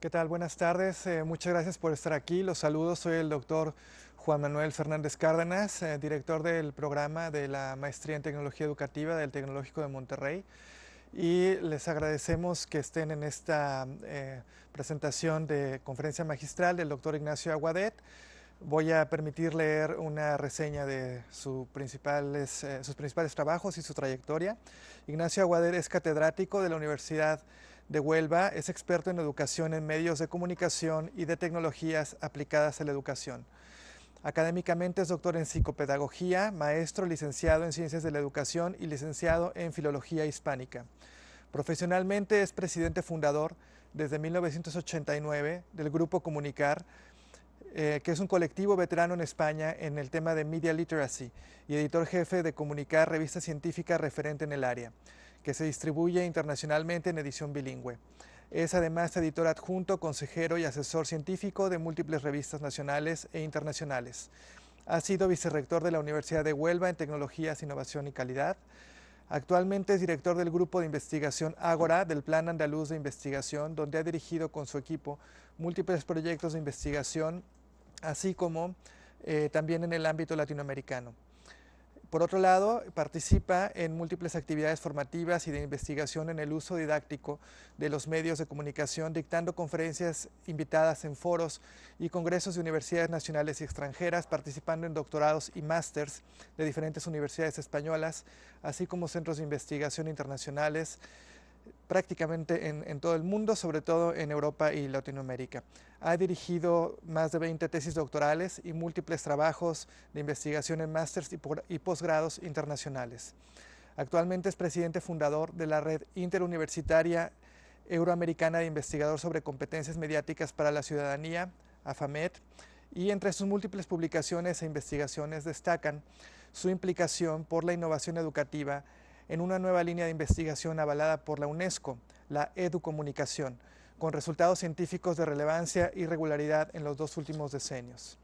¿Qué tal? Buenas tardes. Muchas gracias por estar aquí. Los saludos. Soy el doctor Juan Manuel Fernández Cárdenas, director del programa de la Maestría en Tecnología Educativa del Tecnológico de Monterrey. Y les agradecemos que estén en esta presentación de conferencia magistral del doctor Ignacio Aguadet. Voy a permitir leer una reseña de sus principales trabajos y su trayectoria. Ignacio Aguadet es catedrático de la Universidad de Huelva, es experto en educación en medios de comunicación y de tecnologías aplicadas a la educación. Académicamente es doctor en psicopedagogía, maestro, licenciado en ciencias de la educación y licenciado en filología hispánica. Profesionalmente es presidente fundador desde 1989 del Grupo Comunicar, que es un colectivo veterano en España en el tema de Media Literacy y editor jefe de Comunicar, revista científica referente en el área, que se distribuye internacionalmente en edición bilingüe. Es además editor adjunto, consejero y asesor científico de múltiples revistas nacionales e internacionales. Ha sido vicerrector de la Universidad de Huelva en Tecnologías, Innovación y Calidad. Actualmente es director del grupo de investigación Ágora del Plan Andaluz de Investigación, donde ha dirigido con su equipo múltiples proyectos de investigación, así como también en el ámbito latinoamericano. Por otro lado, participa en múltiples actividades formativas y de investigación en el uso didáctico de los medios de comunicación, dictando conferencias invitadas en foros y congresos de universidades nacionales y extranjeras, participando en doctorados y másters de diferentes universidades españolas, así como centros de investigación internacionales, prácticamente en todo el mundo, sobre todo en Europa y Latinoamérica. Ha dirigido más de 20 tesis doctorales y múltiples trabajos de investigación en másters y posgrados internacionales. Actualmente es presidente fundador de la Red Interuniversitaria Euroamericana de Investigadores sobre Competencias Mediáticas para la Ciudadanía, AFAMED, y entre sus múltiples publicaciones e investigaciones destacan su implicación por la innovación educativa en una nueva línea de investigación avalada por la UNESCO, la Educomunicación, con resultados científicos de relevancia y regularidad en los 2 últimos decenios.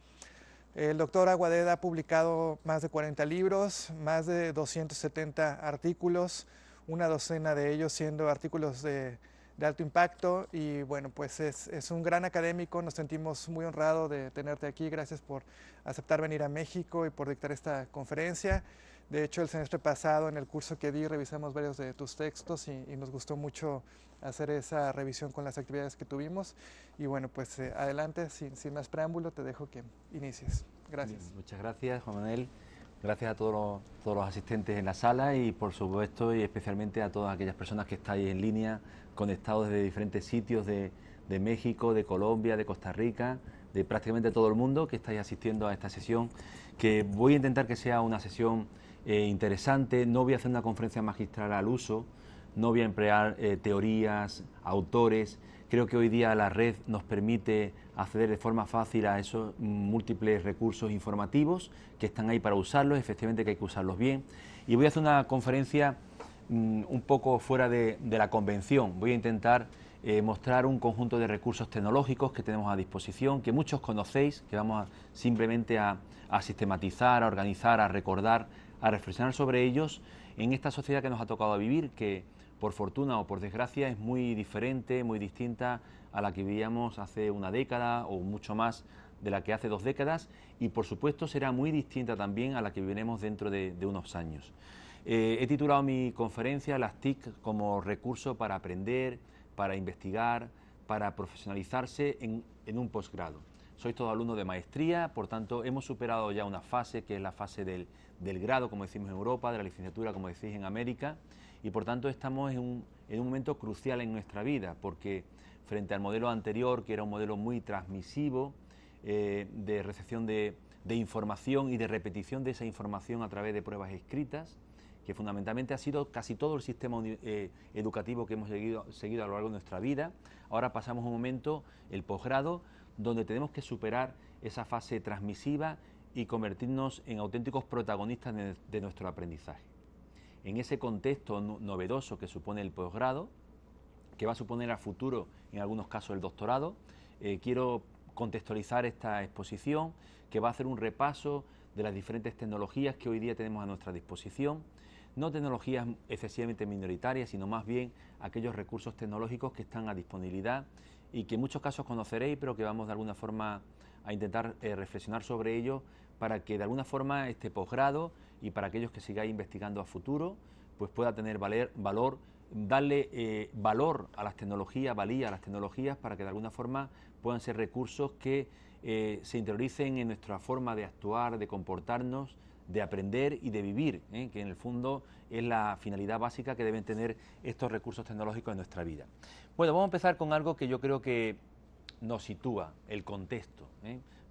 El doctor Aguadet ha publicado más de 40 libros, más de 270 artículos, una docena de ellos siendo artículos de alto impacto, y bueno, pues es un gran académico. Nos sentimos muy honrados de tenerte aquí. Gracias por aceptar venir a México y por dictar esta conferencia. De hecho, el semestre pasado en el curso que di revisamos varios de tus textos y nos gustó mucho hacer esa revisión con las actividades que tuvimos. Y bueno, pues adelante, sin más preámbulo, te dejo que inicies. Gracias. Bien, muchas gracias, Juan Manuel. Gracias a todos los asistentes en la sala y, por supuesto, y especialmente a todas aquellas personas que estáis en línea, conectados desde diferentes sitios de México, de Colombia, de Costa Rica, de prácticamente todo el mundo que estáis asistiendo a esta sesión, que voy a intentar que sea una sesión interesante. No voy a hacer una conferencia magistral al uso, no voy a emplear teorías, autores. Creo que hoy día la red nos permite acceder de forma fácil a esos múltiples recursos informativos que están ahí para usarlos. Efectivamente que hay que usarlos bien. Y voy a hacer una conferencia un poco fuera de la convención. Voy a intentar mostrar un conjunto de recursos tecnológicos que tenemos a disposición, que muchos conocéis, que vamos simplemente a sistematizar, a organizar, a recordar, a reflexionar sobre ellos en esta sociedad que nos ha tocado vivir, que por fortuna o por desgracia es muy diferente, muy distinta a la que vivíamos hace una década o mucho más de la que hace 2 décadas, y por supuesto será muy distinta también a la que viviremos dentro de unos años. He titulado mi conferencia las TIC como recurso para aprender, para investigar, para profesionalizarse en un posgrado. Sois todos alumnos de maestría, por tanto hemos superado ya una fase que es la fase del grado, como decimos en Europa, de la licenciatura, como decís en América, y por tanto estamos en un momento crucial en nuestra vida, porque frente al modelo anterior, que era un modelo muy transmisivo, de recepción de información y de repetición de esa información a través de pruebas escritas, que fundamentalmente ha sido casi todo el sistema educativo que hemos seguido a lo largo de nuestra vida. Ahora pasamos a un momento, el posgrado, donde tenemos que superar esa fase transmisiva y convertirnos en auténticos protagonistas de nuestro aprendizaje. En ese contexto novedoso que supone el posgrado, que va a suponer a futuro, en algunos casos, el doctorado, quiero contextualizar esta exposición, que va a hacer un repaso de las diferentes tecnologías que hoy día tenemos a nuestra disposición, no tecnologías excesivamente minoritarias, sino más bien aquellos recursos tecnológicos que están a disponibilidad y que en muchos casos conoceréis, pero que vamos de alguna forma a intentar reflexionar sobre ello para que de alguna forma este posgrado y para aquellos que sigáis investigando a futuro, pues pueda tener valor, darle valor a las tecnologías, valía a las tecnologías, para que de alguna forma puedan ser recursos que se interioricen en nuestra forma de actuar, de comportarnos, de aprender y de vivir, que en el fondo es la finalidad básica que deben tener estos recursos tecnológicos en nuestra vida. Bueno, vamos a empezar con algo que yo creo que nos sitúa, el contexto.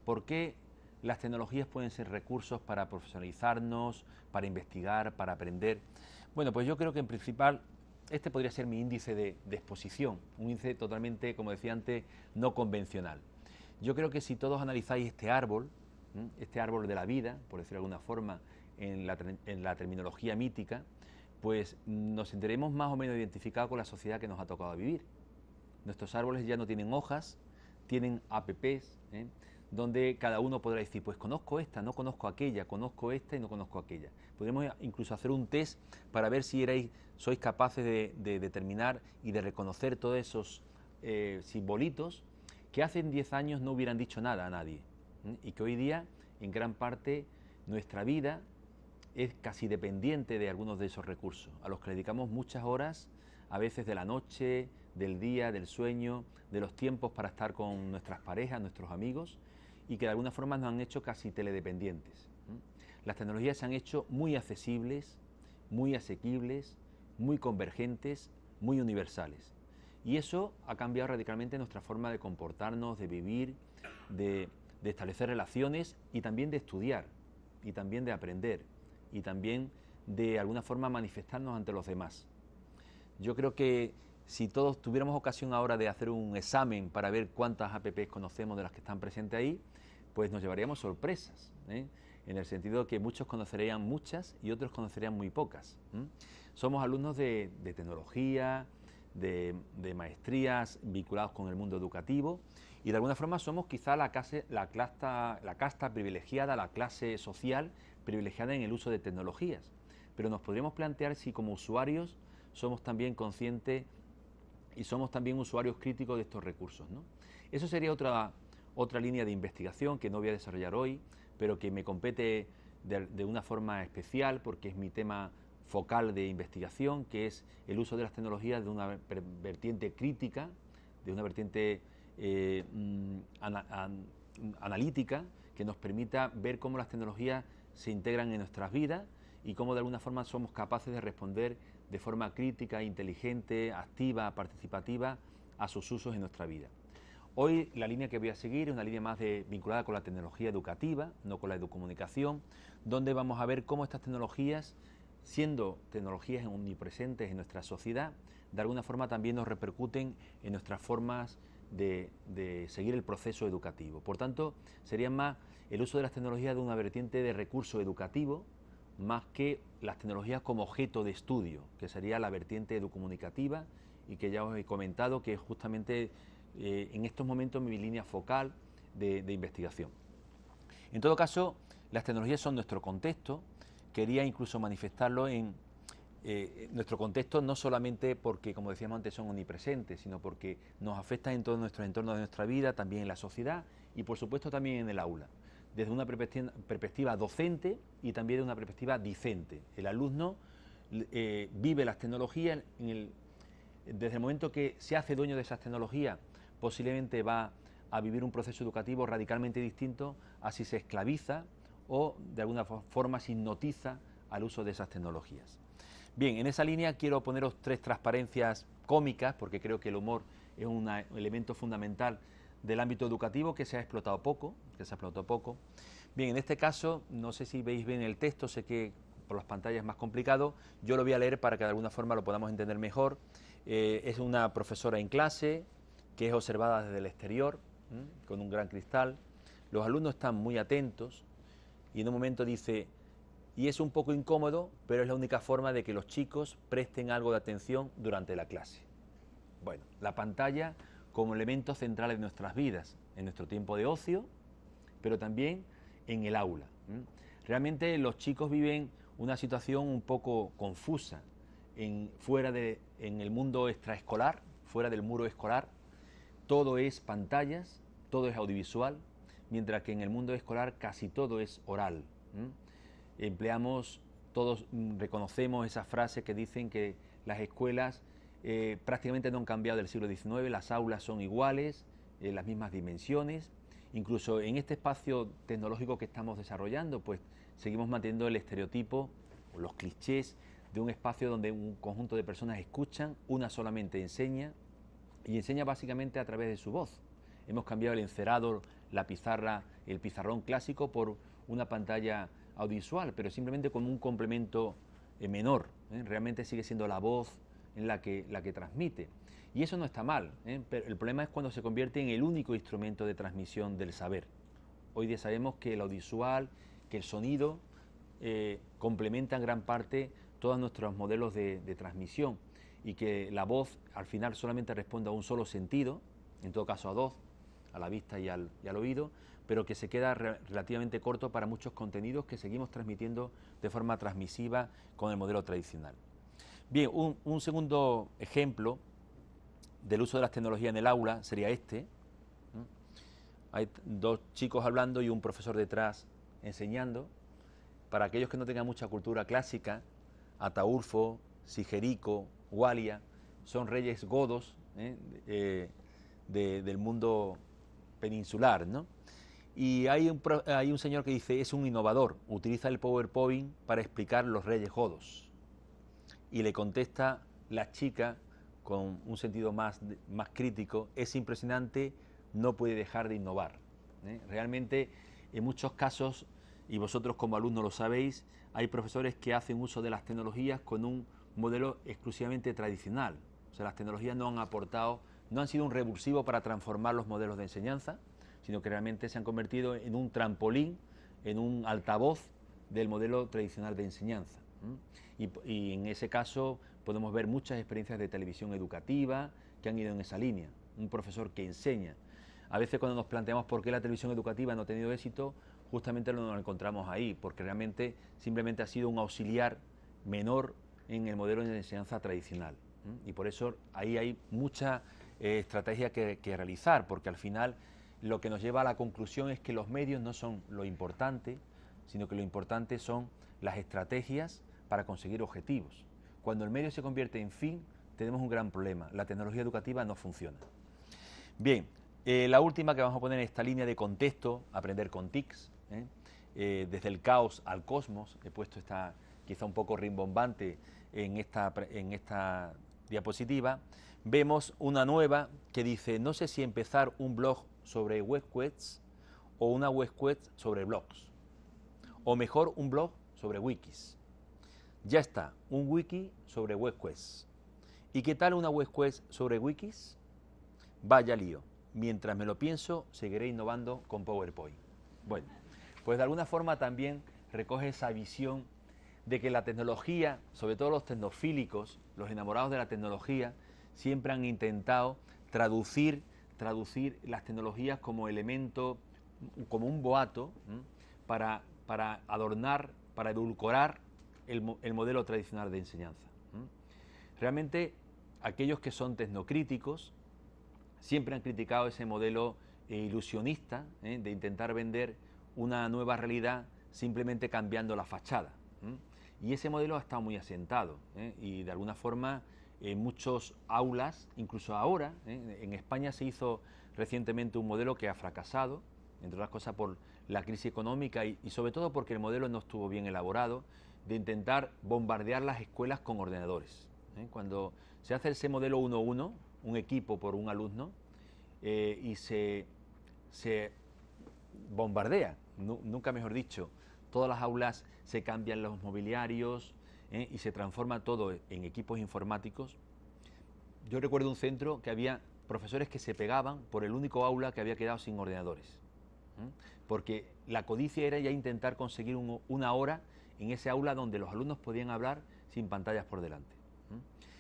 ¿Por qué las tecnologías pueden ser recursos para profesionalizarnos, para investigar, para aprender? Bueno, pues yo creo que en principal este podría ser mi índice de exposición, un índice totalmente, como decía antes, no convencional. Yo creo que si todos analizáis este árbol de la vida, por decirlo de alguna forma, en la terminología mítica, pues nos sentiremos más o menos identificados con la sociedad que nos ha tocado vivir. Nuestros árboles ya no tienen hojas, tienen apps, donde cada uno podrá decir, pues conozco esta, no conozco aquella, conozco esta y no conozco aquella. Podemos incluso hacer un test para ver si sois capaces de determinar y de reconocer todos esos simbolitos que hace 10 años no hubieran dicho nada a nadie, y que hoy día, en gran parte, nuestra vida es casi dependiente de algunos de esos recursos, a los que le dedicamos muchas horas, a veces de la noche, del día, del sueño, de los tiempos para estar con nuestras parejas, nuestros amigos, y que de alguna forma nos han hecho casi teledependientes. Las tecnologías se han hecho muy accesibles, muy asequibles, muy convergentes, muy universales. Y eso ha cambiado radicalmente nuestra forma de comportarnos, de vivir, de establecer relaciones y también de estudiar, y también de aprender, y también de alguna forma manifestarnos ante los demás. Yo creo que si todos tuviéramos ocasión ahora de hacer un examen para ver cuántas apps conocemos de las que están presentes ahí, pues nos llevaríamos sorpresas, en el sentido de que muchos conocerían muchas y otros conocerían muy pocas. Somos alumnos de tecnología, de maestrías vinculados con el mundo educativo, y de alguna forma somos quizá la casta privilegiada, la clase social privilegiada en el uso de tecnologías. Pero nos podríamos plantear si como usuarios somos también conscientes y somos también usuarios críticos de estos recursos, ¿no? Eso sería otra línea de investigación que no voy a desarrollar hoy, pero que me compete de una forma especial porque es mi tema focal de investigación, que es el uso de las tecnologías de una vertiente crítica, de una vertiente analítica, que nos permita ver cómo las tecnologías se integran en nuestras vidas y cómo de alguna forma somos capaces de responder de forma crítica, inteligente, activa, participativa a sus usos en nuestra vida. Hoy la línea que voy a seguir es una línea más vinculada con la tecnología educativa, no con la educomunicación, donde vamos a ver cómo estas tecnologías, siendo tecnologías omnipresentes en nuestra sociedad, de alguna forma también nos repercuten en nuestras formas de seguir el proceso educativo. Por tanto, sería más el uso de las tecnologías de una vertiente de recurso educativo, más que las tecnologías como objeto de estudio, que sería la vertiente educomunicativa, y que ya os he comentado que es justamente en estos momentos mi línea focal de investigación. En todo caso, las tecnologías son nuestro contexto. Quería incluso manifestarlo en nuestro contexto, no solamente porque, como decíamos antes, son omnipresentes, sino porque nos afectan en todos nuestros entornos de nuestra vida, también en la sociedad y por supuesto también en el aula, desde una perspectiva docente y también de una perspectiva discente. El alumno vive las tecnologías desde el momento que se hace dueño de esas tecnologías, posiblemente va a vivir un proceso educativo radicalmente distinto a si se esclaviza o de alguna forma se hipnotiza al uso de esas tecnologías. Bien, en esa línea quiero poneros 3 transparencias cómicas, porque creo que el humor es un elemento fundamental del ámbito educativo que se ha explotado poco, Bien, en este caso, no sé si veis bien el texto, sé que por las pantallas es más complicado, yo lo voy a leer para que de alguna forma lo podamos entender mejor. Es una profesora en clase que es observada desde el exterior, con un gran cristal. Los alumnos están muy atentos y en un momento dice: y es un poco incómodo, pero es la única forma de que los chicos presten algo de atención durante la clase. Bueno, la pantalla como elemento central de nuestras vidas, en nuestro tiempo de ocio, pero también en el aula. Realmente los chicos viven una situación un poco confusa en el mundo extraescolar, fuera del muro escolar, todo es pantallas, todo es audiovisual, mientras que en el mundo escolar casi todo es oral. Empleamos, todos reconocemos esas frases que dicen que las escuelas prácticamente no han cambiado del siglo XIX, las aulas son iguales, las mismas dimensiones, incluso en este espacio tecnológico que estamos desarrollando, pues seguimos manteniendo el estereotipo, o los clichés de un espacio donde un conjunto de personas escuchan, una solamente enseña, y enseña básicamente a través de su voz. Hemos cambiado el encerado, la pizarra, el pizarrón clásico por una pantalla audiovisual, pero simplemente como un complemento menor. Realmente sigue siendo la voz en la que transmite. Y eso no está mal, pero el problema es cuando se convierte en el único instrumento de transmisión del saber. Hoy día sabemos que el audiovisual, que el sonido, complementan gran parte todos nuestros modelos de transmisión, y que la voz al final solamente responde a un solo sentido, en todo caso a dos, a la vista y al oído, pero que se queda relativamente corto para muchos contenidos que seguimos transmitiendo de forma transmisiva con el modelo tradicional. Bien, un segundo ejemplo del uso de las tecnologías en el aula sería este. Hay dos chicos hablando y un profesor detrás enseñando. Para aquellos que no tengan mucha cultura clásica, Ataulfo, Sigerico, Walia son reyes godos del mundo peninsular, ¿no? Y hay un señor que dice, es un innovador, utiliza el PowerPoint para explicar los reyes godos. Y le contesta la chica con un sentido más crítico, es impresionante, no puede dejar de innovar. Realmente, en muchos casos, y vosotros como alumnos lo sabéis, hay profesores que hacen uso de las tecnologías con un modelo exclusivamente tradicional. O sea, las tecnologías no han aportado, no han sido un revulsivo para transformar los modelos de enseñanza, sino que realmente se han convertido en un trampolín, en un altavoz del modelo tradicional de enseñanza. Y en ese caso podemos ver muchas experiencias de televisión educativa que han ido en esa línea. Un profesor que enseña. A veces cuando nos planteamos por qué la televisión educativa no ha tenido éxito, justamente lo encontramos ahí, porque realmente simplemente ha sido un auxiliar menor en el modelo de enseñanza tradicional. Y por eso ahí hay mucha estrategia que realizar, porque al final lo que nos lleva a la conclusión es que los medios no son lo importante, sino que lo importante son las estrategias para conseguir objetivos. Cuando el medio se convierte en fin, tenemos un gran problema. La tecnología educativa no funciona. Bien, la última que vamos a poner en esta línea de contexto, aprender con TICs, desde el caos al cosmos. He puesto esta quizá un poco rimbombante en esta diapositiva. Vemos una nueva que dice, no sé si empezar un blog sobre webquests o una webquest sobre blogs, o mejor un blog sobre wikis. Ya está, un wiki sobre webquests. ¿Y qué tal una webquest sobre wikis? Vaya lío. Mientras me lo pienso, seguiré innovando con PowerPoint. Bueno, pues de alguna forma también recoge esa visión de que la tecnología, sobre todo los tecnofílicos, los enamorados de la tecnología, siempre han intentado traducir las tecnologías como elemento, como un boato, para adornar, para edulcorar el modelo tradicional de enseñanza. Realmente, aquellos que son tecnocríticos siempre han criticado ese modelo ilusionista, de intentar vender una nueva realidad simplemente cambiando la fachada. Y ese modelo ha estado muy asentado, y de alguna forma en muchos aulas, incluso ahora, en España se hizo recientemente un modelo que ha fracasado, entre otras cosas por la crisis económica y sobre todo porque el modelo no estuvo bien elaborado, de intentar bombardear las escuelas con ordenadores. Cuando se hace ese modelo 1-1, un equipo por un alumno, y se bombardea, nunca mejor dicho, todas las aulas se cambian los mobiliarios, y se transforma todo en equipos informáticos. Yo recuerdo un centro que había profesores que se pegaban por el único aula que había quedado sin ordenadores, porque la codicia era ya intentar conseguir una hora en ese aula donde los alumnos podían hablar sin pantallas por delante.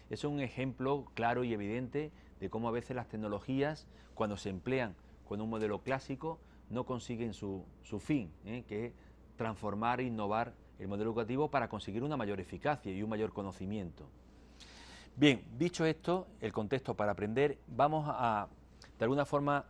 Es un ejemplo claro y evidente de cómo a veces las tecnologías, cuando se emplean con un modelo clásico, no consiguen su fin, que es transformar e innovar el modelo educativo para conseguir una mayor eficacia y un mayor conocimiento. Bien, dicho esto, el contexto para aprender, vamos a de alguna forma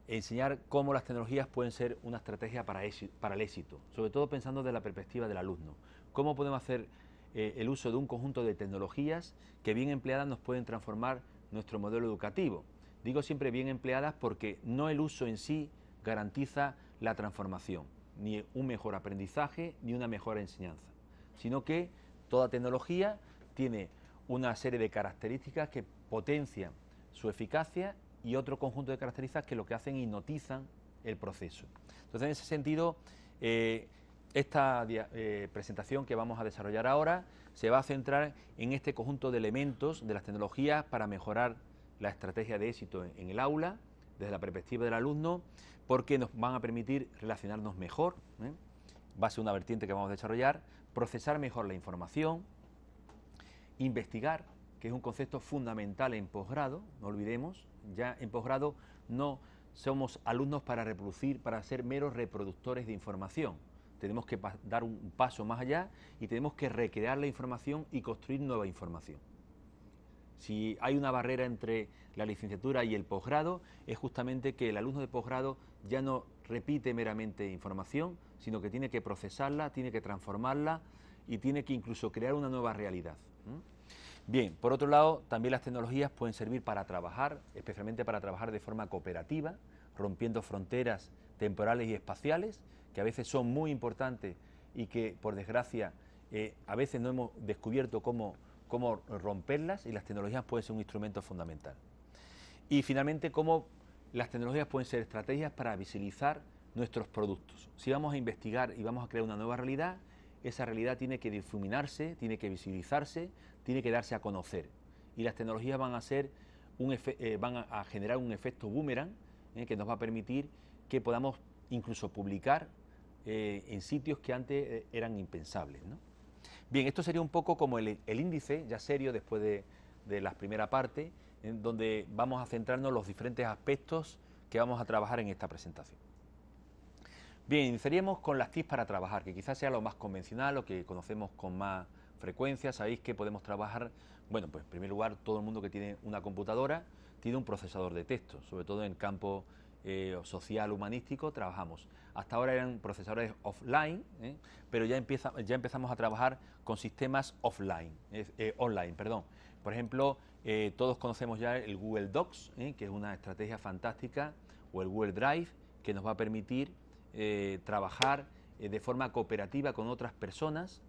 enseñar cómo las tecnologías pueden ser una estrategia para el éxito, sobre todo pensando desde la perspectiva del alumno. Cómo podemos hacer el uso de un conjunto de tecnologías que bien empleadas nos pueden transformar nuestro modelo educativo. Digo siempre bien empleadas porque no el uso en sí garantiza la transformación, ni un mejor aprendizaje, ni una mejor enseñanza, sino que toda tecnología tiene una serie de características que potencian su eficacia y otro conjunto de características que lo que hacen hipnotizan el proceso. Entonces, en ese sentido, esta presentación que vamos a desarrollar ahora se va a centrar en este conjunto de elementos de las tecnologías para mejorar la estrategia de éxito en el aula, desde la perspectiva del alumno, porque nos van a permitir relacionarnos mejor, va a ser una vertiente que vamos a desarrollar, procesar mejor la información, investigar, que es un concepto fundamental en posgrado, no olvidemos, ya en posgrado no somos alumnos para reproducir, para ser meros reproductores de información. Tenemos que dar un paso más allá y tenemos que recrear la información y construir nueva información. Si hay una barrera entre la licenciatura y el posgrado, es justamente que el alumno de posgrado ya no repite meramente información, sino que tiene que procesarla, tiene que transformarla y tiene que incluso crear una nueva realidad. Bien, por otro lado, también las tecnologías pueden servir para trabajar, especialmente para trabajar de forma cooperativa, rompiendo fronteras temporales y espaciales, que a veces son muy importantes y que, por desgracia, a veces no hemos descubierto cómo romperlas, y las tecnologías pueden ser un instrumento fundamental. Y finalmente, cómo las tecnologías pueden ser estrategias para visibilizar nuestros productos. Si vamos a investigar y vamos a crear una nueva realidad, esa realidad tiene que difuminarse, tiene que visibilizarse, tiene que darse a conocer. Y las tecnologías van a generar un efecto boomerang que nos va a permitir que podamos incluso publicar en sitios que antes eran impensables, ¿no? Bien, esto sería un poco como el índice, ya serio, después de la primera parte, en donde vamos a centrarnos en los diferentes aspectos que vamos a trabajar en esta presentación. Bien, iniciaríamos con las TICs para trabajar, que quizás sea lo más convencional, lo que conocemos con más frecuencia. Sabéis que podemos trabajar, bueno, pues en primer lugar, todo el mundo que tiene una computadora tiene un procesador de texto, sobre todo en el campo social, humanístico, trabajamos. Hasta ahora eran procesadores offline, pero ya empezamos a trabajar con sistemas online, perdón. Por ejemplo, todos conocemos ya el Google Docs, que es una estrategia fantástica, o el Google Drive, que nos va a permitir trabajar de forma cooperativa con otras personas,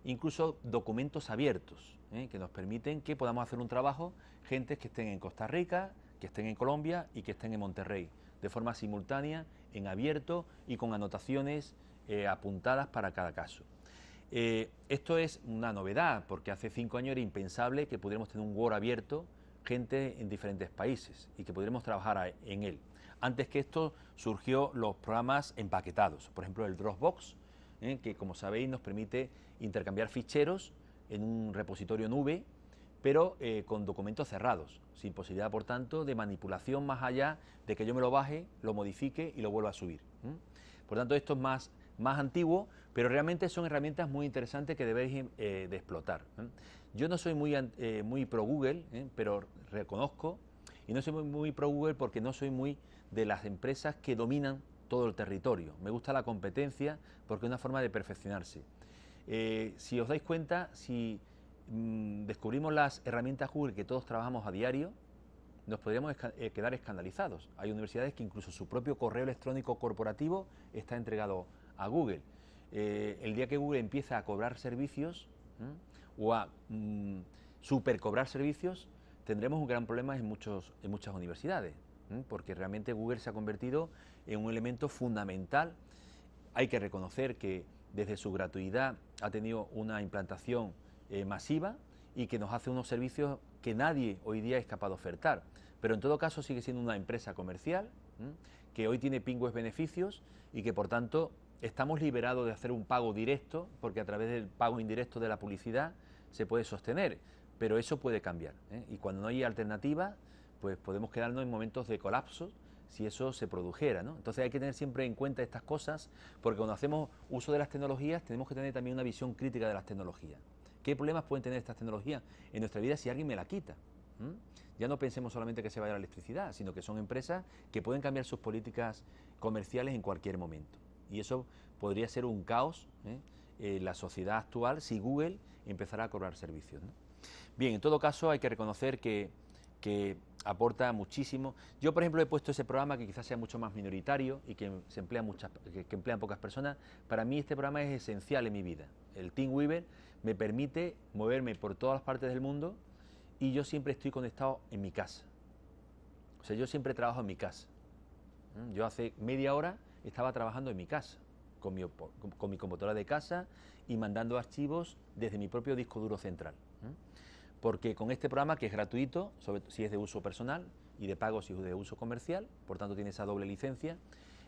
incluso documentos abiertos, que nos permiten que podamos hacer un trabajo, gentes que estén en Costa Rica, que estén en Colombia y que estén en Monterrey, de forma simultánea, en abierto y con anotaciones apuntadas para cada caso. Esto es una novedad, porque hace 5 años era impensable que pudiéramos tener un Word abierto, gente en diferentes países, y que pudiéramos trabajar en él. Antes que esto surgió los programas empaquetados, por ejemplo el Dropbox, que como sabéis nos permite intercambiar ficheros en un repositorio nube, pero con documentos cerrados, sin posibilidad, por tanto, de manipulación más allá de que yo me lo baje, lo modifique y lo vuelva a subir. Por tanto, esto es más antiguo, pero realmente son herramientas muy interesantes que debéis de explotar. Yo no soy muy pro Google, pero reconozco, y no soy muy pro Google porque no soy muy de las empresas que dominan todo el territorio. Me gusta la competencia porque es una forma de perfeccionarse. Si os dais cuenta, si descubrimos las herramientas Google que todos trabajamos a diario, nos podríamos quedar escandalizados. Hay universidades que incluso su propio correo electrónico corporativo está entregado a Google. El día que Google empieza a cobrar servicios o a supercobrar servicios, tendremos un gran problema en muchas universidades, porque realmente Google se ha convertido en un elemento fundamental. Hay que reconocer que desde su gratuidad ha tenido una implantación masiva y que nos hace unos servicios que nadie hoy día es capaz de ofertar, pero en todo caso sigue siendo una empresa comercial que hoy tiene pingües beneficios y que por tanto estamos liberados de hacer un pago directo, porque a través del pago indirecto de la publicidad se puede sostener, pero eso puede cambiar, y cuando no hay alternativa, pues podemos quedarnos en momentos de colapso si eso se produjera, ¿no? Entonces hay que tener siempre en cuenta estas cosas, porque cuando hacemos uso de las tecnologías tenemos que tener también una visión crítica de las tecnologías. ¿Qué problemas pueden tener estas tecnologías en nuestra vida si alguien me la quita? Ya no pensemos solamente que se vaya la electricidad, sino que son empresas que pueden cambiar sus políticas comerciales en cualquier momento. Y eso podría ser un caos, la sociedad actual, si Google empezara a cobrar servicios, ¿no? Bien, en todo caso hay que reconocer que aporta muchísimo. Yo, por ejemplo, he puesto ese programa que quizás sea mucho más minoritario y que se emplea que emplean pocas personas. Para mí este programa es esencial en mi vida. El TeamWeaver me permite moverme por todas las partes del mundo y yo siempre estoy conectado en mi casa. O sea, yo siempre trabajo en mi casa. Yo hace media hora estaba trabajando en mi casa, con mi computadora de casa y mandando archivos desde mi propio disco duro central. Porque con este programa, que es gratuito, si es de uso personal, y de pago si es de uso comercial, por tanto tiene esa doble licencia,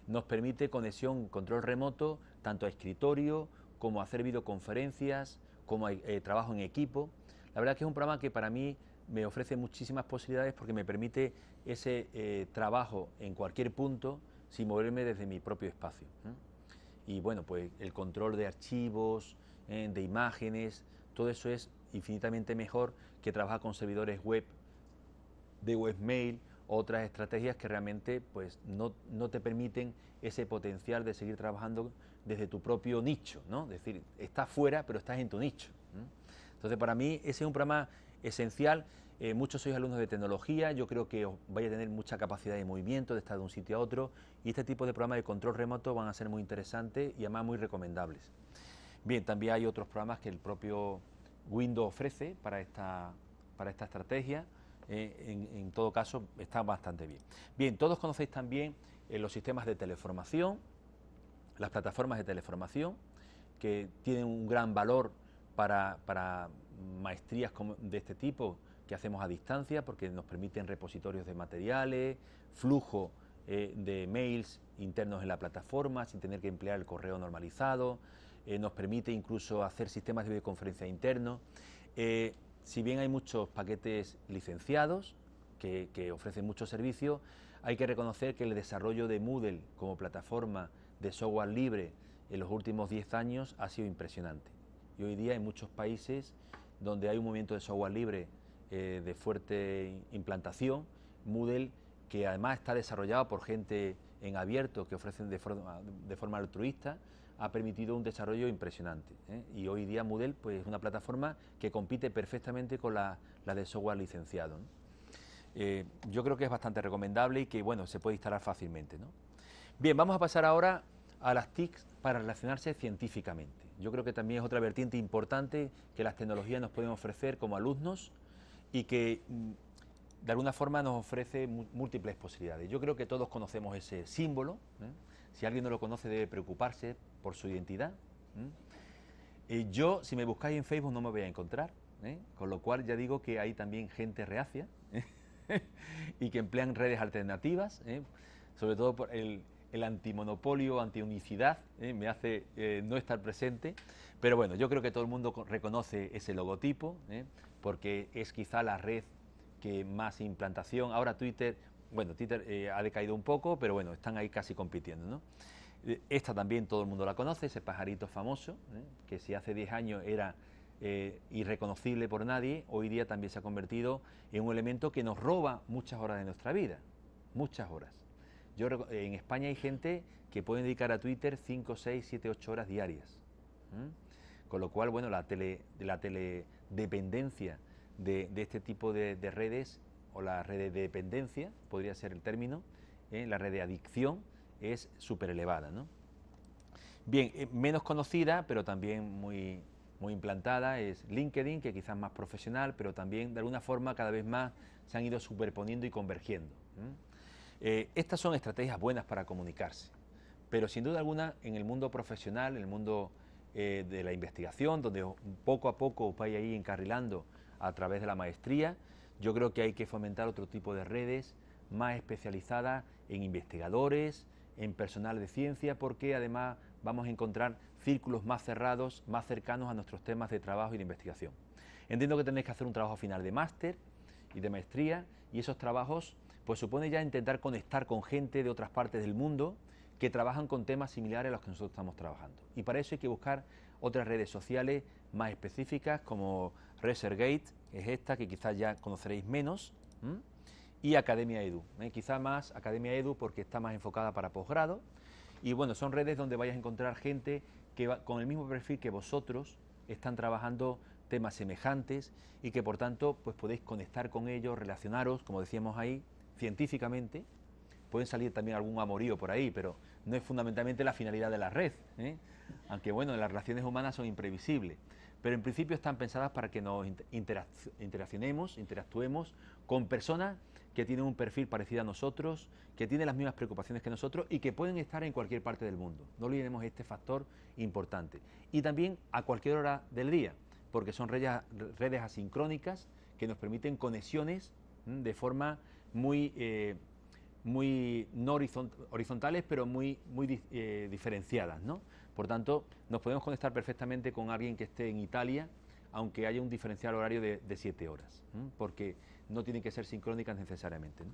nos permite conexión, control remoto, tanto a escritorio, como a hacer videoconferencias, como a trabajo en equipo. La verdad que es un programa que para mí me ofrece muchísimas posibilidades porque me permite ese trabajo en cualquier punto sin moverme desde mi propio espacio. Y bueno, pues el control de archivos, de imágenes, todo eso es infinitamente mejor que trabajar con servidores web, de webmail, otras estrategias que realmente pues no te permiten ese potencial de seguir trabajando desde tu propio nicho, ¿no? Es decir, estás fuera pero estás en tu nicho. Entonces para mí ese es un programa esencial. Muchos sois alumnos de tecnología, yo creo que os vais a tener mucha capacidad de movimiento, de estar de un sitio a otro, y este tipo de programas de control remoto van a ser muy interesantes y además muy recomendables. Bien, también hay otros programas que el propio Windows ofrece para esta estrategia. En todo caso, está bastante bien. Bien, todos conocéis también los sistemas de teleformación, las plataformas de teleformación, que tienen un gran valor para maestrías de este tipo que hacemos a distancia, porque nos permiten repositorios de materiales, flujo de mails internos en la plataforma sin tener que emplear el correo normalizado, nos permite incluso hacer sistemas de videoconferencia internos. Si bien hay muchos paquetes licenciados que ofrecen muchos servicios, hay que reconocer que el desarrollo de Moodle como plataforma de software libre en los últimos 10 años ha sido impresionante. Y hoy día en muchos países donde hay un movimiento de software libre de fuerte implantación, Moodle, que además está desarrollado por gente en abierto que ofrecen de forma altruista, ha permitido un desarrollo impresionante. Y hoy día Moodle pues, es una plataforma que compite perfectamente con la de software licenciado, ¿no? Yo creo que es bastante recomendable y que bueno, se puede instalar fácilmente, ¿no? Bien, vamos a pasar ahora a las TICs para relacionarse científicamente. Yo creo que también es otra vertiente importante que las tecnologías nos pueden ofrecer como alumnos y que de alguna forma nos ofrece múltiples posibilidades. Yo creo que todos conocemos ese símbolo, si alguien no lo conoce debe preocuparse por su identidad. Yo, si me buscáis en Facebook no me voy a encontrar, con lo cual ya digo que hay también gente reacia y que emplean redes alternativas, sobre todo por el antimonopolio, antiunicidad, me hace no estar presente, pero bueno, yo creo que todo el mundo reconoce ese logotipo, porque es quizá la red que más implantación. Ahora Twitter, bueno, Twitter ha decaído un poco, pero bueno, están ahí casi compitiendo, ¿no? Esta también todo el mundo la conoce, ese pajarito famoso, que si hace 10 años era irreconocible por nadie, hoy día también se ha convertido en un elemento que nos roba muchas horas de nuestra vida, muchas horas. En España hay gente que puede dedicar a Twitter 5, 6, 7, 8 horas diarias. Con lo cual, bueno, la teledependencia de este tipo de redes, o la red de dependencia, podría ser el término, la red de adicción, es súper elevada, ¿no? Bien, menos conocida, pero también muy implantada, es LinkedIn, que quizás más profesional, pero también de alguna forma cada vez más se han ido superponiendo y convergiendo. Estas son estrategias buenas para comunicarse, pero sin duda alguna en el mundo profesional, en el mundo de la investigación, donde poco a poco os vais ahí encarrilando a través de la maestría, yo creo que hay que fomentar otro tipo de redes más especializadas en investigadores, en personal de ciencia, porque además vamos a encontrar círculos más cerrados, más cercanos a nuestros temas de trabajo y de investigación. Entiendo que tenéis que hacer un trabajo final de máster y de maestría, y esos trabajos pues supone ya intentar conectar con gente de otras partes del mundo que trabajan con temas similares a los que nosotros estamos trabajando. Y para eso hay que buscar otras redes sociales más específicas como ResearchGate, es esta, que quizás ya conoceréis menos, y Academia Edu, quizá más Academia Edu porque está más enfocada para posgrado, y bueno, son redes donde vais a encontrar gente que va con el mismo perfil que vosotros, están trabajando temas semejantes y que por tanto pues podéis conectar con ellos, relacionaros, como decíamos ahí, científicamente. Pueden salir también algún amorío por ahí, pero no es fundamentalmente la finalidad de la red, aunque bueno, las relaciones humanas son imprevisibles, pero en principio están pensadas para que nos interactuemos con personas que tienen un perfil parecido a nosotros, que tienen las mismas preocupaciones que nosotros y que pueden estar en cualquier parte del mundo. No olvidemos este factor importante. Y también a cualquier hora del día, porque son redes asincrónicas que nos permiten conexiones de forma muy no horizontales, pero muy diferenciadas, ¿no? Por tanto, nos podemos conectar perfectamente con alguien que esté en Italia, aunque haya un diferencial horario de 7 horas, porque no tienen que ser sincrónicas necesariamente, ¿no?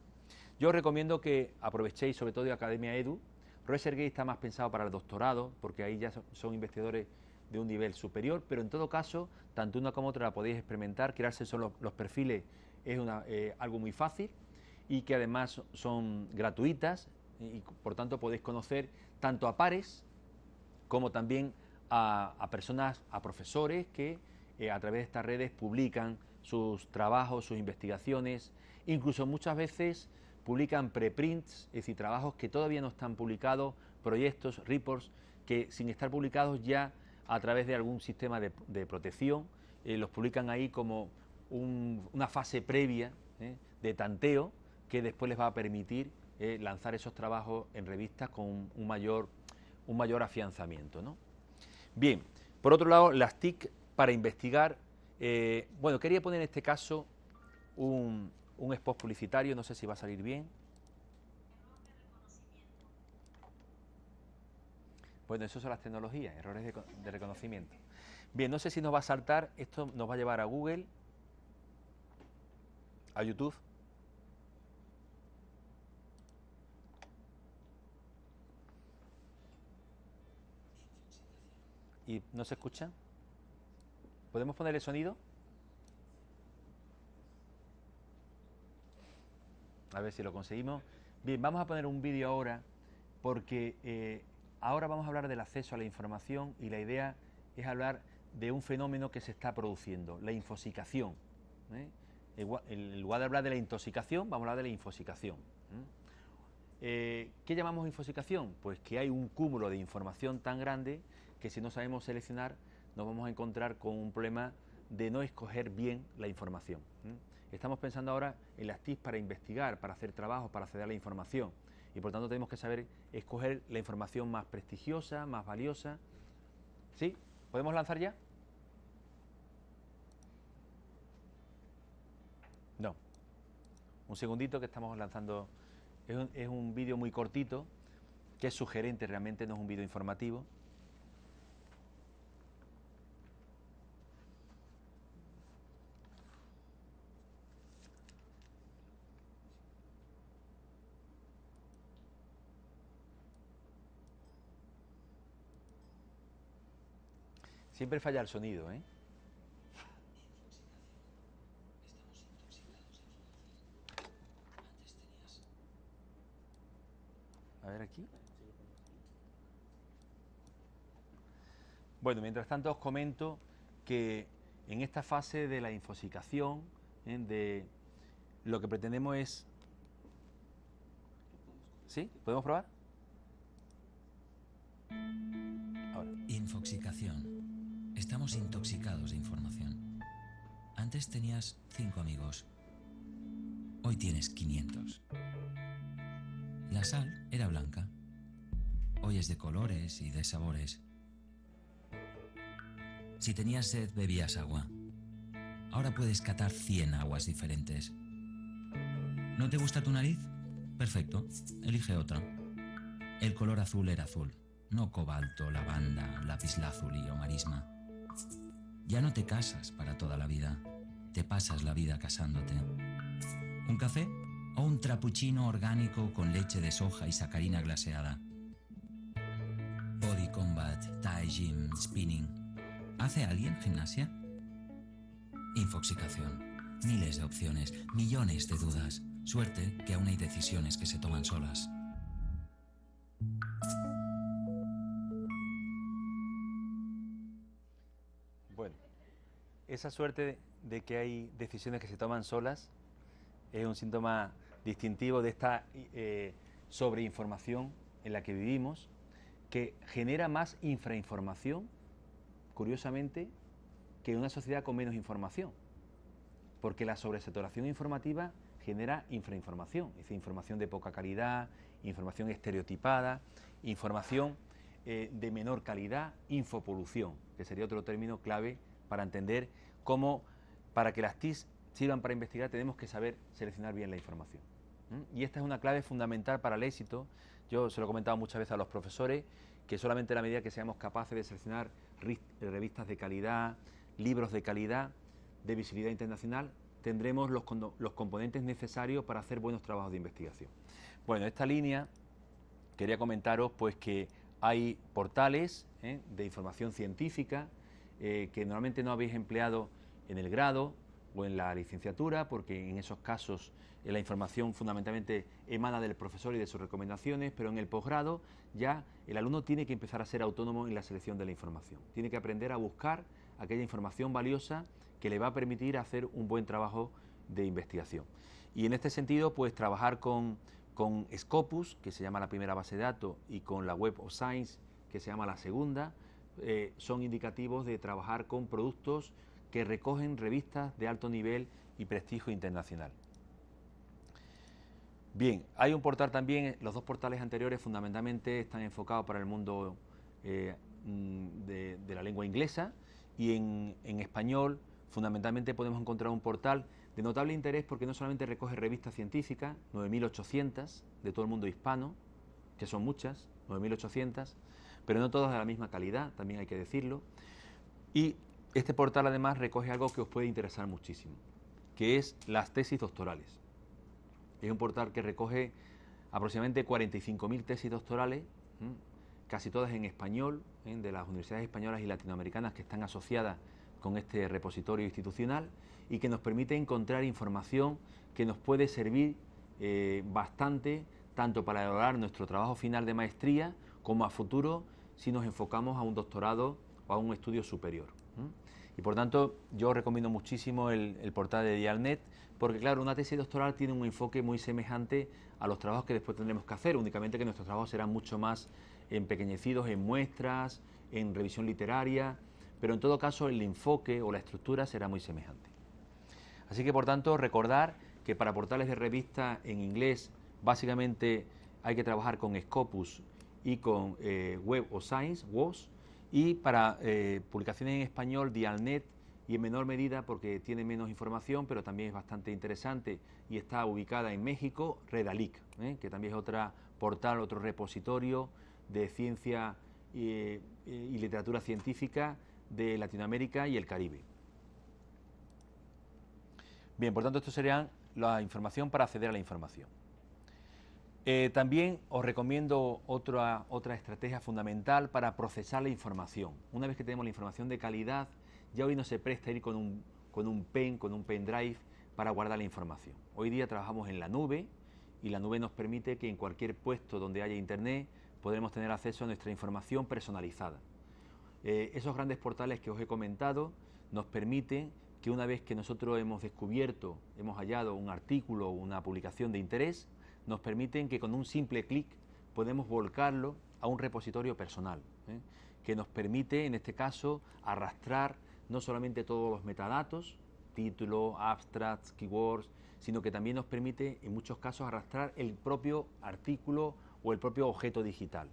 Yo os recomiendo que aprovechéis sobre todo de Academia Edu. ResearchGate está más pensado para el doctorado, porque ahí ya son investigadores de un nivel superior, pero en todo caso, tanto una como otra la podéis experimentar. Crearse son los perfiles es algo muy fácil y que además son gratuitas y por tanto podéis conocer tanto a pares como también a personas, a profesores que a través de estas redes publican sus trabajos, sus investigaciones, incluso muchas veces publican preprints, es decir, trabajos que todavía no están publicados, proyectos, reports, que sin estar publicados ya a través de algún sistema de protección, los publican ahí como una fase previa de tanteo que después les va a permitir lanzar esos trabajos en revistas con un mayor afianzamiento, ¿no? Bien, por otro lado, las TIC para investigar, bueno, quería poner en este caso un spot publicitario, no sé si va a salir bien. Bueno, eso son las tecnologías, errores de reconocimiento. Bien, no sé si nos va a saltar, esto nos va a llevar a Google, a YouTube. ¿Y no se escucha? ¿Podemos poner el sonido? A ver si lo conseguimos. Bien, vamos a poner un vídeo ahora porque ahora vamos a hablar del acceso a la información y la idea es hablar de un fenómeno que se está produciendo, la infosicación. En lugar de hablar de la intoxicación, vamos a hablar de la infosicación. ¿Qué llamamos infosicación? Pues que hay un cúmulo de información tan grande que si no sabemos seleccionar nos vamos a encontrar con un problema de no escoger bien la información. Estamos pensando ahora en las TIC para investigar, para hacer trabajos, para acceder a la información y por tanto tenemos que saber escoger la información más prestigiosa, más valiosa. ¿Sí? ¿Podemos lanzar ya? No. Un segundito que estamos lanzando. Es un vídeo muy cortito, que es sugerente, realmente no es un vídeo informativo. Siempre falla el sonido, ¿eh? A ver aquí. Bueno, mientras tanto os comento que en esta fase de la infosicación, de lo que pretendemos es... ¿Sí? ¿Podemos probar? Ahora. Infoxicación. Estamos intoxicados de información. Antes tenías 5 amigos. Hoy tienes 500. La sal era blanca. Hoy es de colores y de sabores. Si tenías sed, bebías agua. Ahora puedes catar 100 aguas diferentes. ¿No te gusta tu nariz? Perfecto, elige otra. El color azul era azul, no cobalto, lavanda, lapislázuli o marisma. Ya no te casas para toda la vida, te pasas la vida casándote. ¿Un café o un trapuchino orgánico con leche de soja y sacarina glaseada? Body combat, Thai gym, spinning. ¿Hace alguien gimnasia? Infoxicación. Miles de opciones, millones de dudas. Suerte que aún hay decisiones que se toman solas. Bueno, esa suerte de que hay decisiones que se toman solas es un síntoma distintivo de esta sobreinformación en la que vivimos, que genera más infrainformación, curiosamente, que una sociedad con menos información, porque la sobresaturación informativa genera infrainformación, es decir, información de poca calidad, información estereotipada, información de menor calidad, infopolución, que sería otro término clave para entender cómo, para que las TIC sirvan para investigar, tenemos que saber seleccionar bien la información. Y esta es una clave fundamental para el éxito. Yo se lo he comentado muchas veces a los profesores, que solamente a la medida que seamos capaces de seleccionar revistas de calidad, libros de calidad, de visibilidad internacional, tendremos los componentes necesarios para hacer buenos trabajos de investigación. Bueno, en esta línea quería comentaros pues que hay portales de información científica que normalmente no habéis empleado en el grado o en la licenciatura, porque en esos casos la información fundamentalmente emana del profesor y de sus recomendaciones, pero en el posgrado ya el alumno tiene que empezar a ser autónomo en la selección de la información. Tiene que aprender a buscar aquella información valiosa que le va a permitir hacer un buen trabajo de investigación. Y en este sentido, pues trabajar con Scopus, que se llama la primera base de datos, y con la Web of Science, que se llama la segunda, son indicativos de trabajar con productos que recogen revistas de alto nivel y prestigio internacional. Bien, hay un portal también, los dos portales anteriores fundamentalmente están enfocados para el mundo de la lengua inglesa, y en español fundamentalmente podemos encontrar un portal de notable interés porque no solamente recoge revistas científicas, 9.800 de todo el mundo hispano, que son muchas, 9.800, pero no todas de la misma calidad, también hay que decirlo, y este portal además recoge algo que os puede interesar muchísimo, que es las tesis doctorales. Es un portal que recoge aproximadamente 45.000 tesis doctorales, casi todas en español, de las universidades españolas y latinoamericanas que están asociadas con este repositorio institucional, y que nos permite encontrar información que nos puede servir bastante, tanto para elaborar nuestro trabajo final de maestría, como a futuro si nos enfocamos a un doctorado o a un estudio superior. Y por tanto yo recomiendo muchísimo el portal de Dialnet, porque claro, una tesis doctoral tiene un enfoque muy semejante a los trabajos que después tendremos que hacer, únicamente que nuestros trabajos serán mucho más empequeñecidos en muestras, en revisión literaria, pero en todo caso el enfoque o la estructura será muy semejante. Así que por tanto recordar que para portales de revista en inglés básicamente hay que trabajar con Scopus y con Web of Science, WOS, y para publicaciones en español, Dialnet, y en menor medida porque tiene menos información, pero también es bastante interesante y está ubicada en México, Redalic, que también es otro portal, otro repositorio de ciencia y literatura científica de Latinoamérica y el Caribe. Bien, por tanto, esto sería la información para acceder a la información. También os recomiendo otra estrategia fundamental para procesar la información. Una vez que tenemos la información de calidad, ya hoy no se presta ir con un pendrive para guardar la información. Hoy día trabajamos en la nube, y la nube nos permite que en cualquier puesto donde haya internet podremos tener acceso a nuestra información personalizada. Esos grandes portales que os he comentado nos permiten que una vez que nosotros hemos descubierto, hemos hallado un artículo o una publicación de interés, nos permiten que con un simple clic podemos volcarlo a un repositorio personal, que nos permite, en este caso, arrastrar no solamente todos los metadatos, título, abstracts, keywords, sino que también nos permite, en muchos casos, arrastrar el propio artículo o el propio objeto digital,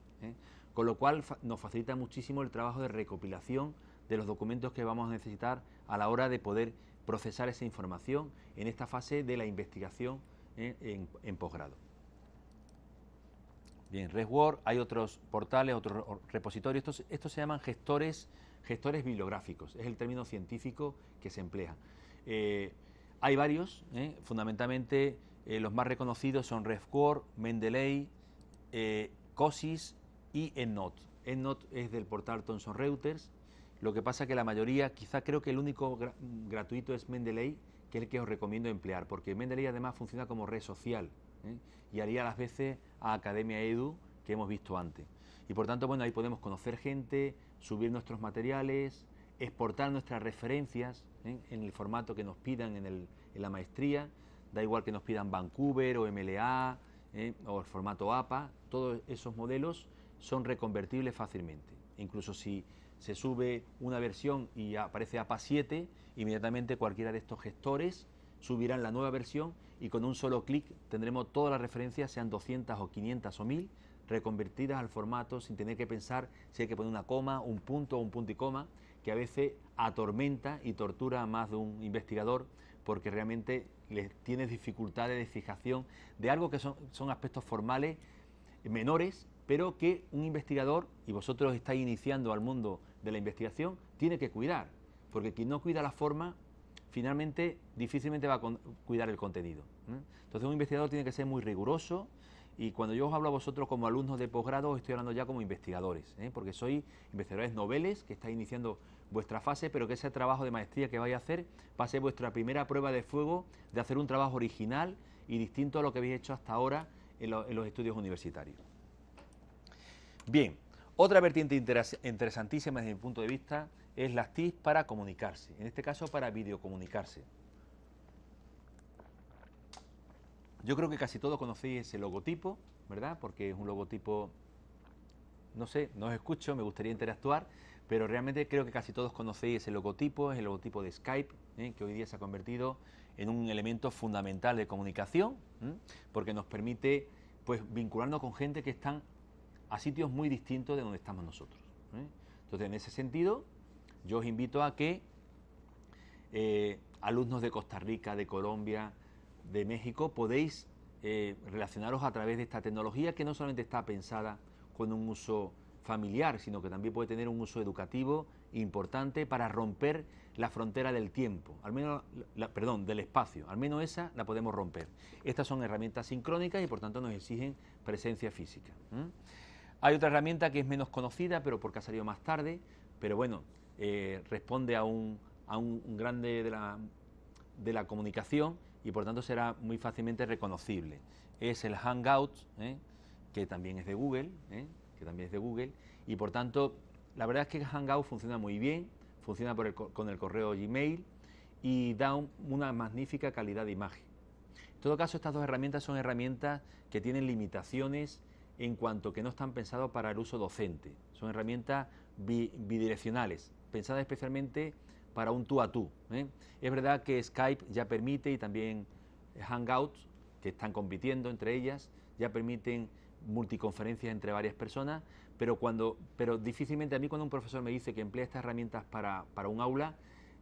con lo cual nos facilita muchísimo el trabajo de recopilación de los documentos que vamos a necesitar a la hora de poder procesar esa información en esta fase de la investigación en posgrado. Bien, ResWord, hay otros portales, otros repositorios, estos se llaman gestores bibliográficos, es el término científico que se emplea. Hay varios, fundamentalmente los más reconocidos son ResWord, Mendeley, COSIS y EndNote. EndNote es del portal Thomson Reuters Lo que pasa que la mayoría, quizá creo que el único gratuito es Mendeley, que es el que os recomiendo emplear, porque Mendeley además funciona como red social, ¿eh? Y haría las veces a Academia Edu que hemos visto antes. Y por tanto, bueno, ahí podemos conocer gente, subir nuestros materiales, exportar nuestras referencias, ¿eh? En el formato que nos pidan en la maestría, da igual que nos pidan Vancouver o MLA, o el formato APA, todos esos modelos son reconvertibles fácilmente. Incluso si se sube una versión y aparece APA 7, inmediatamente cualquiera de estos gestores subirán la nueva versión y con un solo clic tendremos todas las referencias, sean 200 o 500 o 1000, reconvertidas al formato sin tener que pensar si hay que poner una coma, un punto o un punto y coma, que a veces atormenta y tortura a más de un investigador porque realmente les tiene dificultades de fijación de algo que son aspectos formales menores, pero que un investigador, y vosotros estáis iniciando al mundo de la investigación, tiene que cuidar, porque quien no cuida la forma, finalmente difícilmente va a cuidar el contenido, ¿eh? Entonces un investigador tiene que ser muy riguroso, y cuando yo os hablo a vosotros como alumnos de posgrado, os estoy hablando ya como investigadores, ¿eh? Porque sois investigadores noveles que estáis iniciando vuestra fase, pero que ese trabajo de maestría que vais a hacer va a ser vuestra primera prueba de fuego de hacer un trabajo original y distinto a lo que habéis hecho hasta ahora en los estudios universitarios. Bien, otra vertiente interesantísima desde mi punto de vista es las TIC para comunicarse, en este caso para videocomunicarse. Yo creo que casi todos conocéis ese logotipo, ¿verdad? Porque es un logotipo, no sé, no os escucho, me gustaría interactuar, pero realmente creo que casi todos conocéis ese logotipo, es el logotipo de Skype, que hoy día se ha convertido en un elemento fundamental de comunicación, porque nos permite pues vincularnos con gente que están a sitios muy distintos de donde estamos nosotros, ¿eh? Entonces, en ese sentido, yo os invito a que alumnos de Costa Rica, de Colombia, de México, podéis relacionaros a través de esta tecnología que no solamente está pensada con un uso familiar, sino que también puede tener un uso educativo importante para romper la frontera del tiempo, al menos, del espacio, al menos esa la podemos romper. Estas son herramientas sincrónicas y por tanto nos exigen presencia física. Hay otra herramienta que es menos conocida, pero porque ha salido más tarde, pero bueno, responde a un grande de la comunicación y por tanto será muy fácilmente reconocible. Es el Hangout, que también es de Google, y por tanto la verdad es que Hangout funciona muy bien, funciona con el correo Gmail y da una magnífica calidad de imagen. En todo caso, estas dos herramientas son herramientas que tienen limitaciones en cuanto que no están pensadas para el uso docente. Son herramientas bidireccionales, pensadas especialmente para un tú a tú, ¿eh? Es verdad que Skype ya permite y también Hangouts, que están compitiendo entre ellas, ya permiten multiconferencias entre varias personas, pero difícilmente a mí cuando un profesor me dice que emplea estas herramientas para un aula,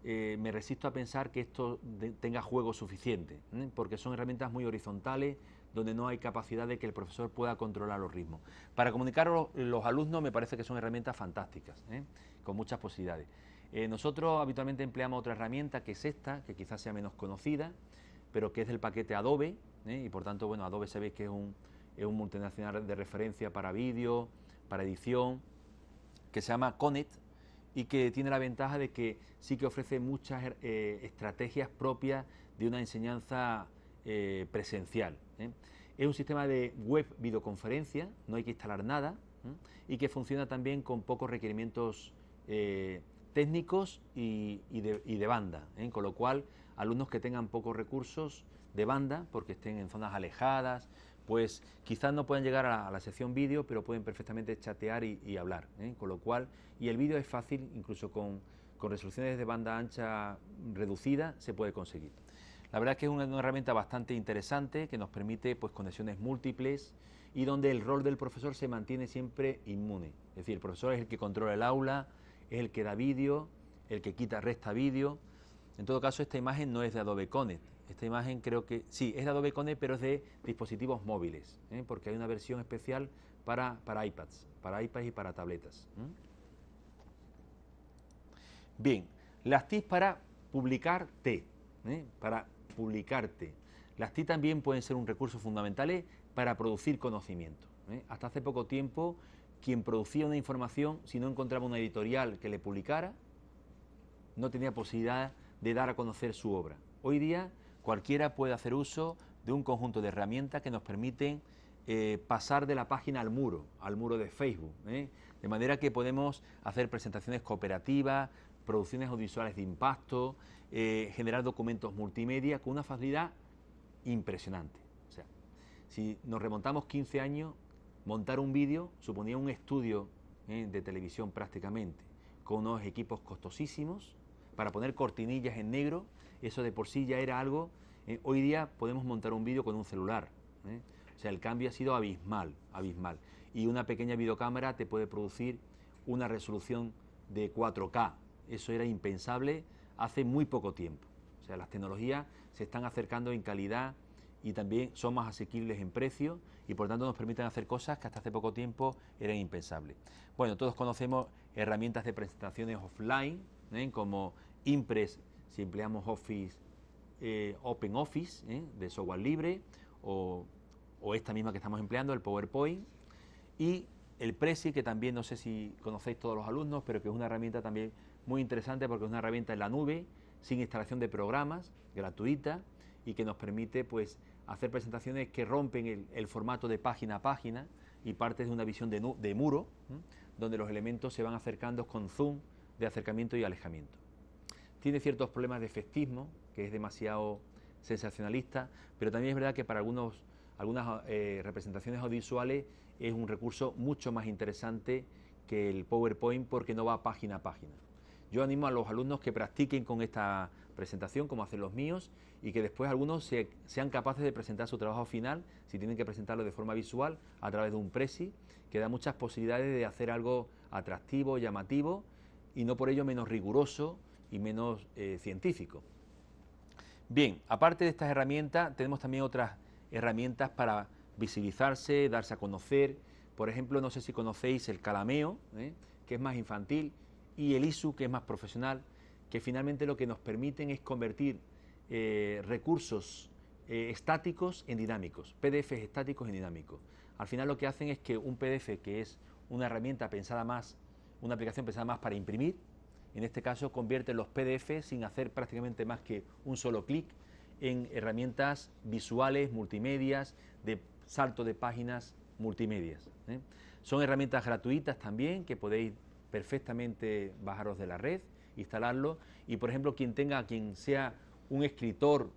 me resisto a pensar que esto tenga juego suficiente, porque son herramientas muy horizontales, donde no hay capacidad de que el profesor pueda controlar los ritmos. Para comunicar a los alumnos me parece que son herramientas fantásticas, con muchas posibilidades. Nosotros habitualmente empleamos otra herramienta que es esta, que quizás sea menos conocida, pero que es del paquete Adobe, y por tanto, bueno, Adobe sabéis que es un multinacional de referencia para vídeo, para edición, que se llama Connect y que tiene la ventaja de que sí que ofrece muchas estrategias propias de una enseñanza presencial. Es un sistema de web videoconferencia, no hay que instalar nada, y que funciona también con pocos requerimientos técnicos y de banda, con lo cual alumnos que tengan pocos recursos de banda, porque estén en zonas alejadas, pues quizás no puedan llegar a la sección vídeo, pero pueden perfectamente chatear y hablar, con lo cual, y el vídeo es fácil, incluso con resoluciones de banda ancha reducida se puede conseguir. La verdad es que es una herramienta bastante interesante que nos permite pues conexiones múltiples y donde el rol del profesor se mantiene siempre inmune. Es decir, el profesor es el que controla el aula, es el que da vídeo, el que resta vídeo. En todo caso, esta imagen no es de Adobe Connect. Esta imagen creo que sí, es de Adobe Connect, pero es de dispositivos móviles, porque hay una versión especial para iPads y para tabletas. Bien, las TIC para publicarte, Las TIC también pueden ser un recurso fundamental para producir conocimiento. Hasta hace poco tiempo, quien producía una información, si no encontraba una editorial que le publicara, no tenía posibilidad de dar a conocer su obra. Hoy día cualquiera puede hacer uso de un conjunto de herramientas que nos permiten pasar de la página al muro de Facebook, de manera que podemos hacer presentaciones cooperativas, producciones audiovisuales de impacto, generar documentos multimedia con una facilidad impresionante. O sea, si nos remontamos 15 años, montar un vídeo suponía un estudio de televisión prácticamente, con unos equipos costosísimos, para poner cortinillas en negro, eso de por sí ya era algo. Hoy día podemos montar un vídeo con un celular. O sea, el cambio ha sido abismal, abismal. Y una pequeña videocámara te puede producir una resolución de 4K. Eso era impensable hace muy poco tiempo. O sea, las tecnologías se están acercando en calidad y también son más asequibles en precio y por tanto nos permiten hacer cosas que hasta hace poco tiempo eran impensables. Bueno, todos conocemos herramientas de presentaciones offline, como Impress, si empleamos Office, Open Office, de software libre, o esta misma que estamos empleando, el PowerPoint, y el Prezi, que también no sé si conocéis todos los alumnos, pero que es una herramienta también muy interesante porque es una herramienta en la nube, sin instalación de programas, gratuita, y que nos permite pues hacer presentaciones que rompen el formato de página a página y parte de una visión de muro, donde los elementos se van acercando con zoom de acercamiento y alejamiento. Tiene ciertos problemas de efectismo, que es demasiado sensacionalista, pero también es verdad que para algunas representaciones audiovisuales es un recurso mucho más interesante que el PowerPoint porque no va página a página. Yo animo a los alumnos que practiquen con esta presentación, como hacen los míos, y que después algunos sean capaces de presentar su trabajo final, si tienen que presentarlo de forma visual, a través de un Prezi, que da muchas posibilidades de hacer algo atractivo, llamativo, y no por ello menos riguroso y menos científico. Bien, aparte de estas herramientas, tenemos también otras herramientas para visibilizarse, darse a conocer. Por ejemplo, no sé si conocéis el Calameo, que es más infantil, y el ISU, que es más profesional, que finalmente lo que nos permiten es convertir recursos estáticos en dinámicos, PDFs estáticos en dinámicos. Al final lo que hacen es que un PDF, que es una herramienta pensada más, una aplicación pensada más para imprimir, en este caso convierte los PDFs sin hacer prácticamente más que un solo clic en herramientas visuales, multimedias, de salto de páginas multimedias. Son herramientas gratuitas también que podéis perfectamente bajaros de la red, instalarlo y por ejemplo quien sea un escritor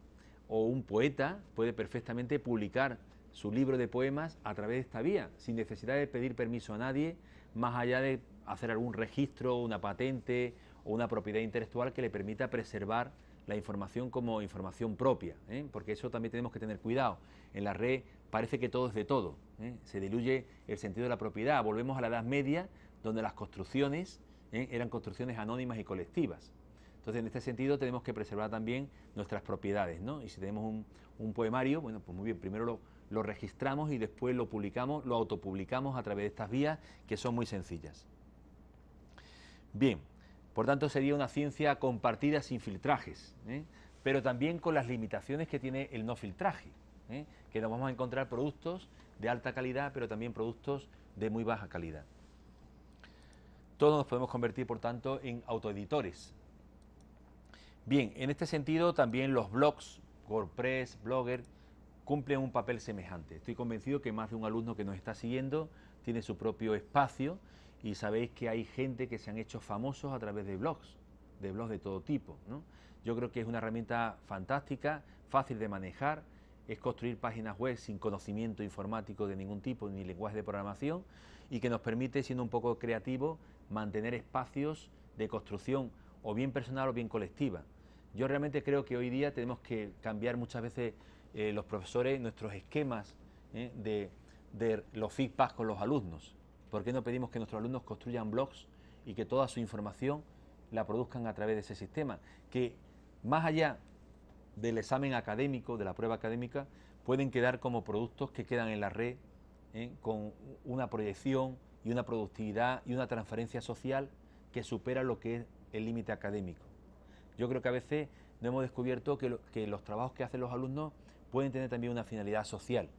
o un poeta puede perfectamente publicar su libro de poemas a través de esta vía, sin necesidad de pedir permiso a nadie, más allá de hacer algún registro, una patente o una propiedad intelectual que le permita preservar la información como información propia, porque eso también tenemos que tener cuidado. En la red parece que todo es de todo, se diluye el sentido de la propiedad. Volvemos a la Edad Media, donde las construcciones eran construcciones anónimas y colectivas. Entonces, en este sentido, tenemos que preservar también nuestras propiedades, ¿no? Y si tenemos un poemario, bueno, pues muy bien, primero lo registramos y después lo publicamos, lo autopublicamos a través de estas vías que son muy sencillas. Bien, por tanto sería una ciencia compartida sin filtrajes, pero también con las limitaciones que tiene el no filtraje, que nos vamos a encontrar productos de alta calidad, pero también productos de muy baja calidad. Todos nos podemos convertir, por tanto, en autoeditores. Bien, en este sentido también los blogs, WordPress, Blogger, cumplen un papel semejante. Estoy convencido que más de un alumno que nos está siguiendo tiene su propio espacio y sabéis que hay gente que se han hecho famosos a través de blogs de todo tipo, ¿no? Yo creo que es una herramienta fantástica, fácil de manejar, es construir páginas web sin conocimiento informático de ningún tipo, ni lenguaje de programación, y que nos permite, siendo un poco creativo, mantener espacios de construcción o bien personal o bien colectiva. Yo realmente creo que hoy día tenemos que cambiar muchas veces los profesores nuestros esquemas de los feedbacks con los alumnos. ¿Por qué no pedimos que nuestros alumnos construyan blogs y que toda su información la produzcan a través de ese sistema? Que más allá del examen académico, de la prueba académica, pueden quedar como productos que quedan en la red con una proyección y una productividad y una transferencia social que supera lo que es el límite académico. Yo creo que a veces no hemos descubierto que los trabajos que hacen los alumnos pueden tener también una finalidad social.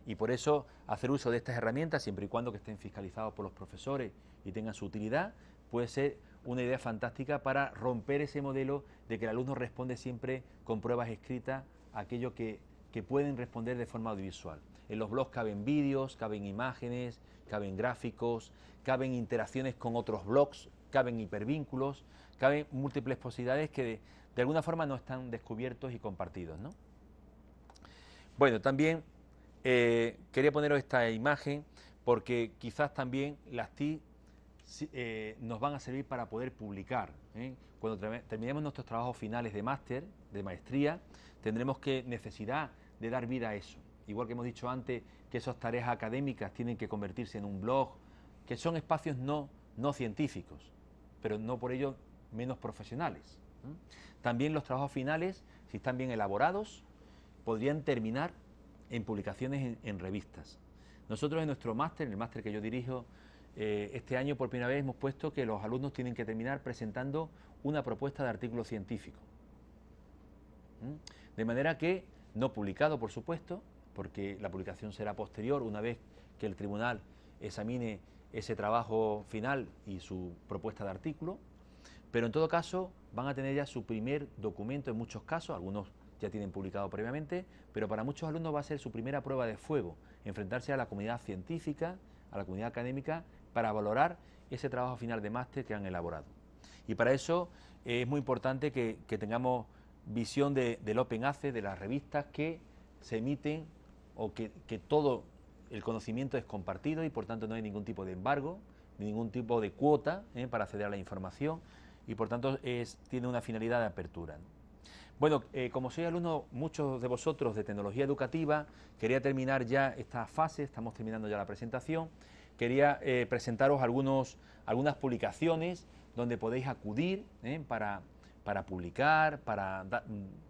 Y por eso hacer uso de estas herramientas, siempre y cuando que estén fiscalizados por los profesores y tengan su utilidad, puede ser una idea fantástica para romper ese modelo de que el alumno responde siempre con pruebas escritas a aquello que pueden responder de forma audiovisual. En los blogs caben vídeos, caben imágenes, caben gráficos, caben interacciones con otros blogs, caben hipervínculos, caben múltiples posibilidades que de alguna forma no están descubiertos y compartidos, ¿no? Bueno, también quería poneros esta imagen porque quizás también las TIC nos van a servir para poder publicar, ¿eh? Cuando terminemos nuestros trabajos finales de máster, de maestría, tendremos necesidad de dar vida a eso. Igual que hemos dicho antes que esas tareas académicas tienen que convertirse en un blog, que son espacios no científicos, pero no por ello menos profesionales, ¿eh? También los trabajos finales, si están bien elaborados, podrían terminar en publicaciones en revistas. Nosotros en nuestro máster, en el máster que yo dirijo, este año por primera vez hemos puesto que los alumnos tienen que terminar presentando una propuesta de artículo científico. De manera que, no publicado por supuesto, porque la publicación será posterior una vez que el tribunal examine ese trabajo final y su propuesta de artículo, pero en todo caso van a tener ya su primer documento en muchos casos, algunos ya tienen publicado previamente, pero para muchos alumnos va a ser su primera prueba de fuego, enfrentarse a la comunidad científica, a la comunidad académica, para valorar ese trabajo final de máster que han elaborado. Y para eso es muy importante que tengamos visión del Open Access, de las revistas que se emiten, o que todo el conocimiento es compartido y por tanto no hay ningún tipo de embargo, ni ningún tipo de cuota para acceder a la información, y por tanto tiene una finalidad de apertura, ¿no? Bueno, como soy alumno, muchos de vosotros, de tecnología educativa, quería terminar ya esta fase, estamos terminando ya la presentación, quería presentaros algunas publicaciones donde podéis acudir para publicar, para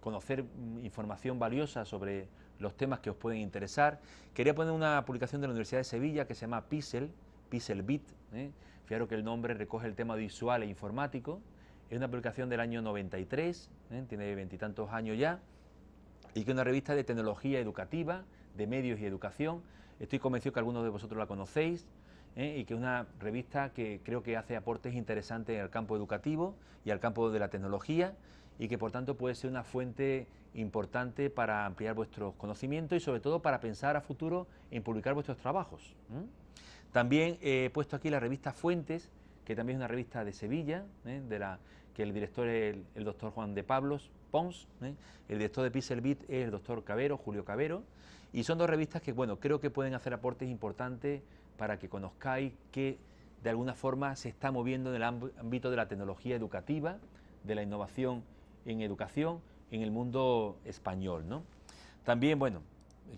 conocer información valiosa sobre los temas que os pueden interesar. Quería poner una publicación de la Universidad de Sevilla que se llama Pixelbit, fijaros que el nombre recoge el tema visual e informático. Es una publicación del año 93, tiene 20 y tantos años ya, y que es una revista de tecnología educativa, de medios y educación. Estoy convencido que algunos de vosotros la conocéis, y que es una revista que creo que hace aportes interesantes en el campo educativo y al campo de la tecnología, y que por tanto puede ser una fuente importante para ampliar vuestros conocimientos y sobre todo para pensar a futuro en publicar vuestros trabajos. También he puesto aquí la revista Fuentes, que también es una revista de Sevilla, que el director es el doctor Juan de Pablos Pons, el director de Pixelbit es el doctor Cabero, Julio Cabero, y son dos revistas que, bueno, creo que pueden hacer aportes importantes para que conozcáis que de alguna forma se está moviendo en el ámbito de la tecnología educativa, de la innovación en educación en el mundo español, ¿no? También, bueno,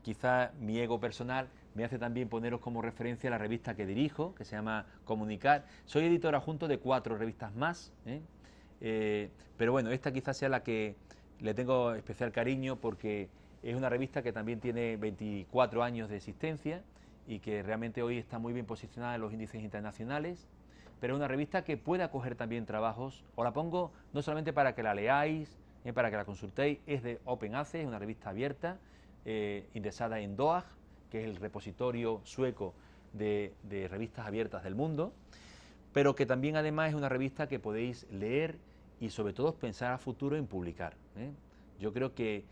quizá mi ego personal me hace también poneros como referencia la revista que dirijo, que se llama Comunicar. Soy editor adjunto de 4 revistas más, pero bueno, esta quizás sea la que le tengo especial cariño porque es una revista que también tiene 24 años de existencia y que realmente hoy está muy bien posicionada en los índices internacionales, pero es una revista que puede acoger también trabajos. Os la pongo no solamente para que la leáis, para que la consultéis, es de Open Access, es una revista abierta, indexada en DOAG, que es el repositorio sueco de revistas abiertas del mundo, pero que también además es una revista que podéis leer y sobre todo pensar a futuro en publicar. Yo creo que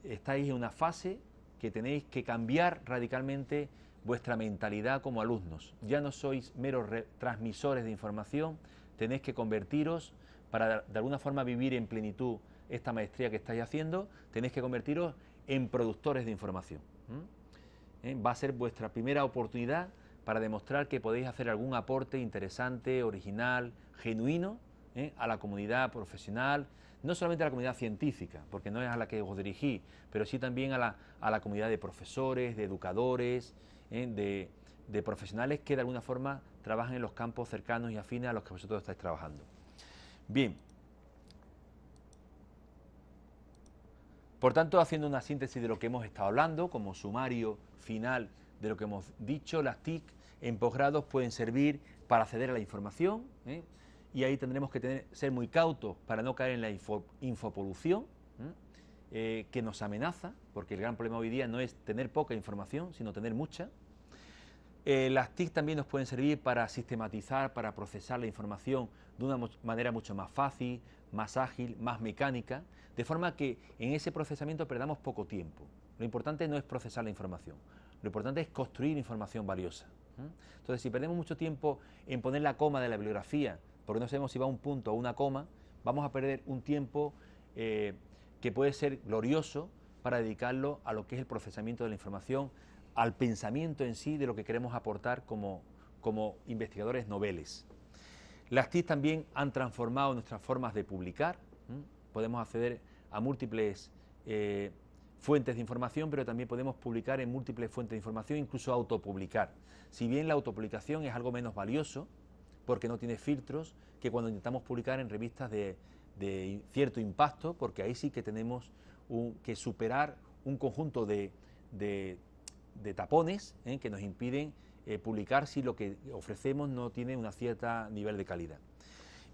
estáis en una fase que tenéis que cambiar radicalmente vuestra mentalidad como alumnos. Ya no sois meros transmisores de información, tenéis que convertiros, para de alguna forma vivir en plenitud esta maestría que estáis haciendo, tenéis que convertiros en productores de información. Va a ser vuestra primera oportunidad para demostrar que podéis hacer algún aporte interesante, original, genuino, a la comunidad profesional, no solamente a la comunidad científica, porque no es a la que os dirigís, pero sí también a la comunidad de profesores, de educadores, de profesionales que de alguna forma trabajan en los campos cercanos y afines a los que vosotros estáis trabajando. Bien. Por tanto, haciendo una síntesis de lo que hemos estado hablando, como sumario final de lo que hemos dicho, las TIC en posgrados pueden servir para acceder a la información, y ahí tendremos que ser muy cautos para no caer en la infopolución, que nos amenaza, porque el gran problema hoy día no es tener poca información, sino tener mucha. Las TIC también nos pueden servir para sistematizar, para procesar la información de una manera mucho más fácil, más ágil, más mecánica, de forma que en ese procesamiento perdamos poco tiempo. Lo importante no es procesar la información, lo importante es construir información valiosa. Entonces, si perdemos mucho tiempo en poner la coma de la bibliografía, porque no sabemos si va a un punto o una coma, vamos a perder un tiempo que puede ser glorioso para dedicarlo a lo que es el procesamiento de la información, al pensamiento en sí de lo que queremos aportar como investigadores noveles. Las TIC también han transformado nuestras formas de publicar. Podemos acceder a múltiples fuentes de información, pero también podemos publicar en múltiples fuentes de información, incluso autopublicar. Si bien la autopublicación es algo menos valioso, porque no tiene filtros, que cuando intentamos publicar en revistas de cierto impacto, porque ahí sí que tenemos que superar un conjunto de tapones que nos impiden publicar si lo que ofrecemos no tiene un cierto nivel de calidad.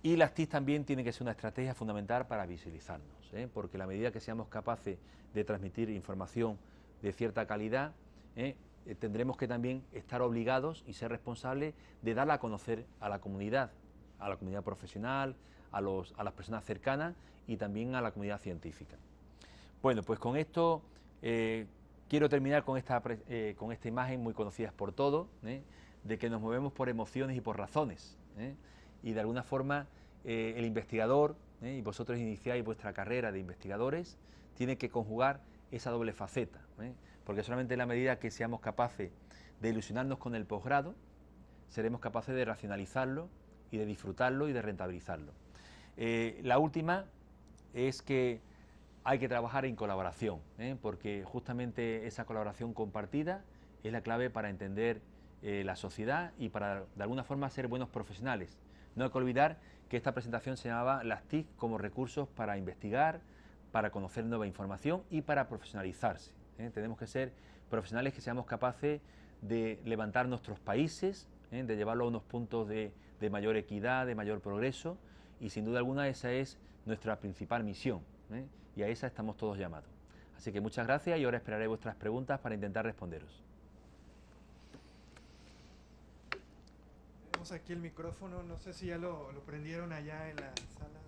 Y las TIC también tienen que ser una estrategia fundamental para visibilizarnos, porque a la medida que seamos capaces de transmitir información de cierta calidad, tendremos que también estar obligados y ser responsables de darla a conocer a la comunidad profesional, a las personas cercanas y también a la comunidad científica. Bueno, pues con esto quiero terminar con esta imagen muy conocida por todos, de que nos movemos por emociones y por razones, y de alguna forma el investigador, y vosotros iniciáis vuestra carrera de investigadores, tiene que conjugar esa doble faceta, porque solamente en la medida que seamos capaces de ilusionarnos con el posgrado, seremos capaces de racionalizarlo y de disfrutarlo y de rentabilizarlo. La última es que hay que trabajar en colaboración, porque justamente esa colaboración compartida es la clave para entender la sociedad y para de alguna forma ser buenos profesionales. No hay que olvidar que esta presentación se llamaba las TIC como recursos para investigar, para conocer nueva información y para profesionalizarse. Tenemos que ser profesionales que seamos capaces de levantar nuestros países, de llevarlo a unos puntos de mayor equidad, de mayor progreso, y sin duda alguna esa es nuestra principal misión, y a esa estamos todos llamados. Así que muchas gracias y ahora esperaré vuestras preguntas para intentar responderos. Tenemos aquí el micrófono, no sé si ya lo prendieron allá en la sala.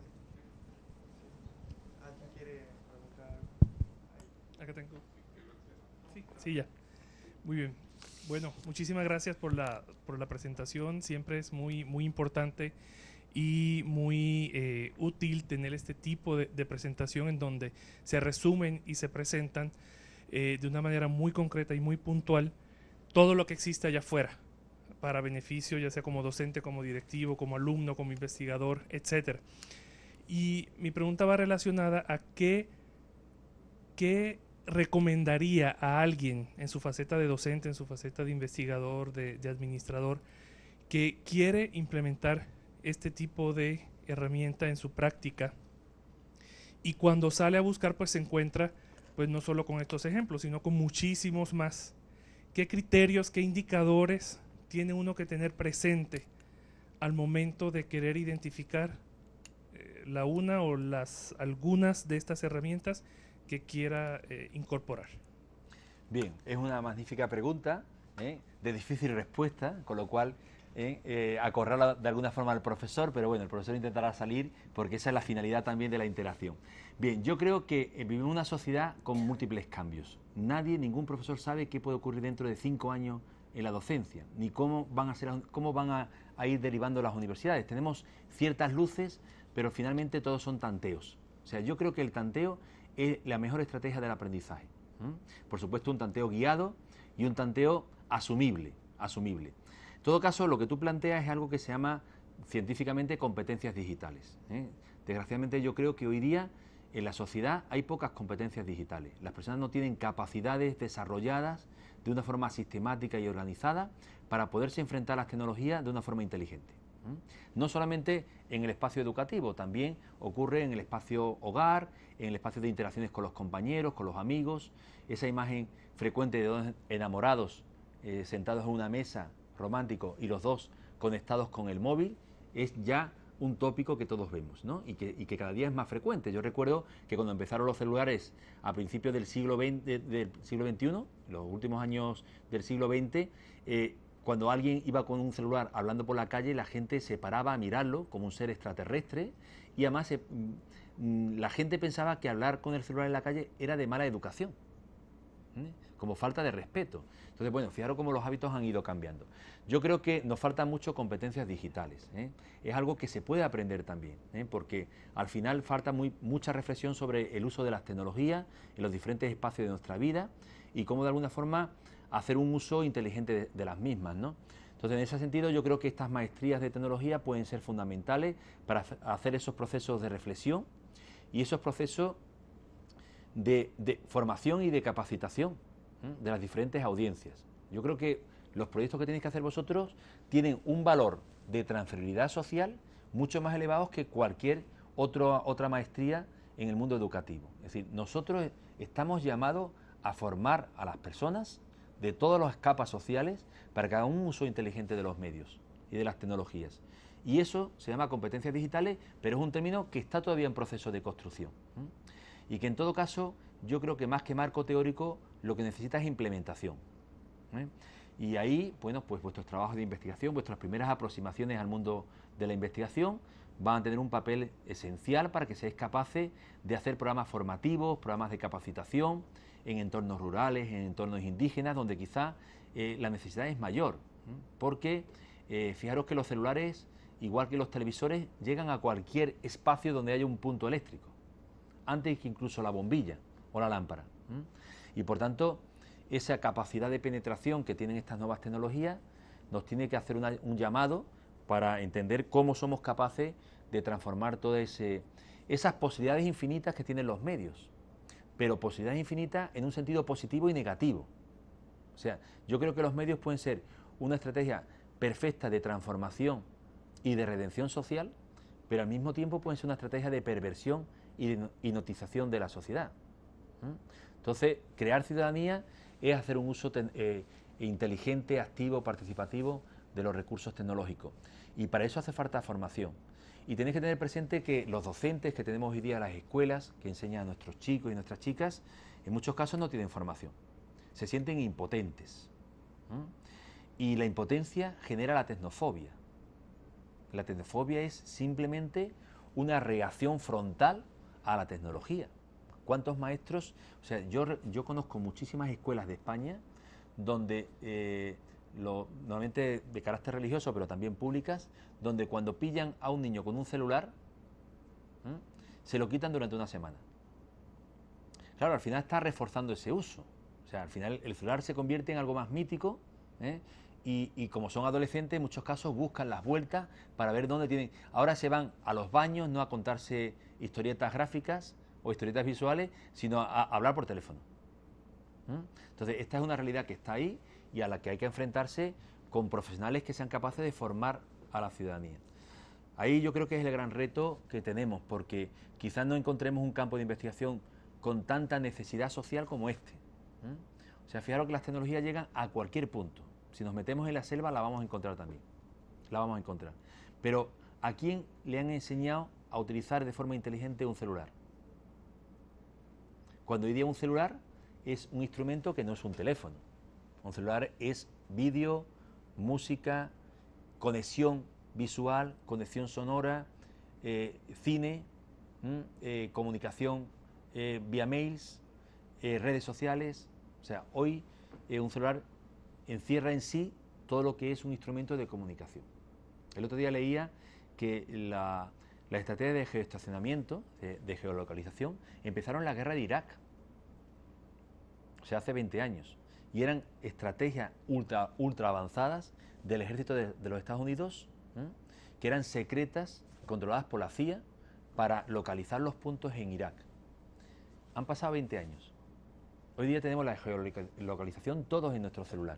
¿Alguien quiere preguntar algo? Acá tengo. Sí, ya. Muy bien. Bueno, muchísimas gracias por la presentación. Siempre es muy importante y muy útil tener este tipo de presentación en donde se resumen y se presentan de una manera muy concreta y muy puntual todo lo que existe allá afuera para beneficio, ya sea como docente, como directivo, como alumno, como investigador, etcétera. Y mi pregunta va relacionada a qué recomendaría a alguien en su faceta de docente, en su faceta de investigador, de administrador, que quiere implementar este tipo de herramienta en su práctica y cuando sale a buscar pues se encuentra pues no solo con estos ejemplos, sino con muchísimos más. ¿Qué criterios, qué indicadores tiene uno que tener presente al momento de querer identificar la una o algunas de estas herramientas que quiera incorporar? Bien, es una magnífica pregunta, de difícil respuesta, con lo cual acorralar de alguna forma al profesor, pero bueno, el profesor intentará salir porque esa es la finalidad también de la interacción. Bien, yo creo que vivimos en una sociedad con múltiples cambios. Ningún profesor sabe qué puede ocurrir dentro de 5 años en la docencia, ni cómo van a ir derivando las universidades. Tenemos ciertas luces, pero finalmente todos son tanteos. O sea, yo creo que el tanteo es la mejor estrategia del aprendizaje. Por supuesto, un tanteo guiado y un tanteo asumible. En todo caso, lo que tú planteas es algo que se llama científicamente competencias digitales. Desgraciadamente yo creo que hoy día en la sociedad hay pocas competencias digitales. Las personas no tienen capacidades desarrolladas de una forma sistemática y organizada para poderse enfrentar a las tecnologías de una forma inteligente. No solamente en el espacio educativo, también ocurre en el espacio hogar, en el espacio de interacciones con los compañeros, con los amigos, esa imagen frecuente de dos enamorados sentados en una mesa romántico y los dos conectados con el móvil, es ya un tópico que todos vemos, ¿no? y que cada día es más frecuente. Yo recuerdo que cuando empezaron los celulares a principios del siglo XXI, los últimos años del siglo XX, cuando alguien iba con un celular hablando por la calle, la gente se paraba a mirarlo como un ser extraterrestre y además la gente pensaba que hablar con el celular en la calle era de mala educación, como falta de respeto. Entonces, bueno, fijaros cómo los hábitos han ido cambiando. Yo creo que nos faltan mucho competencias digitales, es algo que se puede aprender también, porque al final falta mucha reflexión sobre el uso de las tecnologías en los diferentes espacios de nuestra vida y cómo de alguna forma hacer un uso inteligente de las mismas, ¿no? Entonces, en ese sentido, yo creo que estas maestrías de tecnología pueden ser fundamentales para hacer esos procesos de reflexión y esos procesos de formación y de capacitación de las diferentes audiencias. Yo creo que los proyectos que tenéis que hacer vosotros tienen un valor de transferibilidad social mucho más elevados que cualquier otra maestría en el mundo educativo. Es decir, nosotros estamos llamados a formar a las personas de todas las capas sociales para que hagan un uso inteligente de los medios y de las tecnologías. Y eso se llama competencias digitales, pero es un término que está todavía en proceso de construcción. Y que en todo caso, yo creo que más que marco teórico, lo que necesita es implementación. Y ahí, bueno, pues vuestros trabajos de investigación, vuestras primeras aproximaciones al mundo de la investigación van a tener un papel esencial para que seáis capaces de hacer programas formativos, programas de capacitación en entornos rurales, en entornos indígenas, donde quizá la necesidad es mayor, porque fijaros que los celulares, igual que los televisores, llegan a cualquier espacio donde haya un punto eléctrico, antes que incluso la bombilla o la lámpara. Y por tanto, esa capacidad de penetración que tienen estas nuevas tecnologías nos tiene que hacer un llamado para entender cómo somos capaces de transformar todas esas posibilidades infinitas que tienen los medios, pero posibilidades infinitas en un sentido positivo y negativo. O sea, yo creo que los medios pueden ser una estrategia perfecta de transformación y de redención social, pero al mismo tiempo pueden ser una estrategia de perversión y de hipnotización de la sociedad. Entonces, crear ciudadanía es hacer un uso inteligente, activo, participativo de los recursos tecnológicos. Y para eso hace falta formación. Y tenéis que tener presente que los docentes que tenemos hoy día en las escuelas, que enseñan a nuestros chicos y nuestras chicas, en muchos casos no tienen formación. Se sienten impotentes. Y la impotencia genera la tecnofobia. La tecnofobia es simplemente una reacción frontal a la tecnología. ¿Cuántos maestros? O sea, yo conozco muchísimas escuelas de España donde, normalmente de carácter religioso, pero también públicas, donde cuando pillan a un niño con un celular, se lo quitan durante una semana. Claro, al final está reforzando ese uso. O sea, al final el celular se convierte en algo más mítico, y como son adolescentes, en muchos casos buscan las vueltas para ver dónde tienen. Ahora se van a los baños no a contarse historietas gráficas o historietas visuales, sino a hablar por teléfono. Entonces, esta es una realidad que está ahí y a la que hay que enfrentarse con profesionales que sean capaces de formar a la ciudadanía. Ahí yo creo que es el gran reto que tenemos, porque quizás no encontremos un campo de investigación con tanta necesidad social como este. O sea, fijaros que las tecnologías llegan a cualquier punto. Si nos metemos en la selva, la vamos a encontrar también. La vamos a encontrar. Pero, ¿a quién le han enseñado a utilizar de forma inteligente un celular? Cuando hoy día un celular es un instrumento que no es un teléfono. Un celular es vídeo, música, conexión visual, conexión sonora, cine, comunicación vía mails, redes sociales. O sea, hoy un celular encierra en sí todo lo que es un instrumento de comunicación. El otro día leía que la estrategia de geoestacionamiento, de geolocalización, empezaron en la guerra de Irak, o sea, hace 20 años, y eran estrategias ultra avanzadas del ejército de los Estados Unidos, que eran secretas, controladas por la CIA, para localizar los puntos en Irak. Han pasado 20 años. Hoy día tenemos la geolocalización todos en nuestro celular.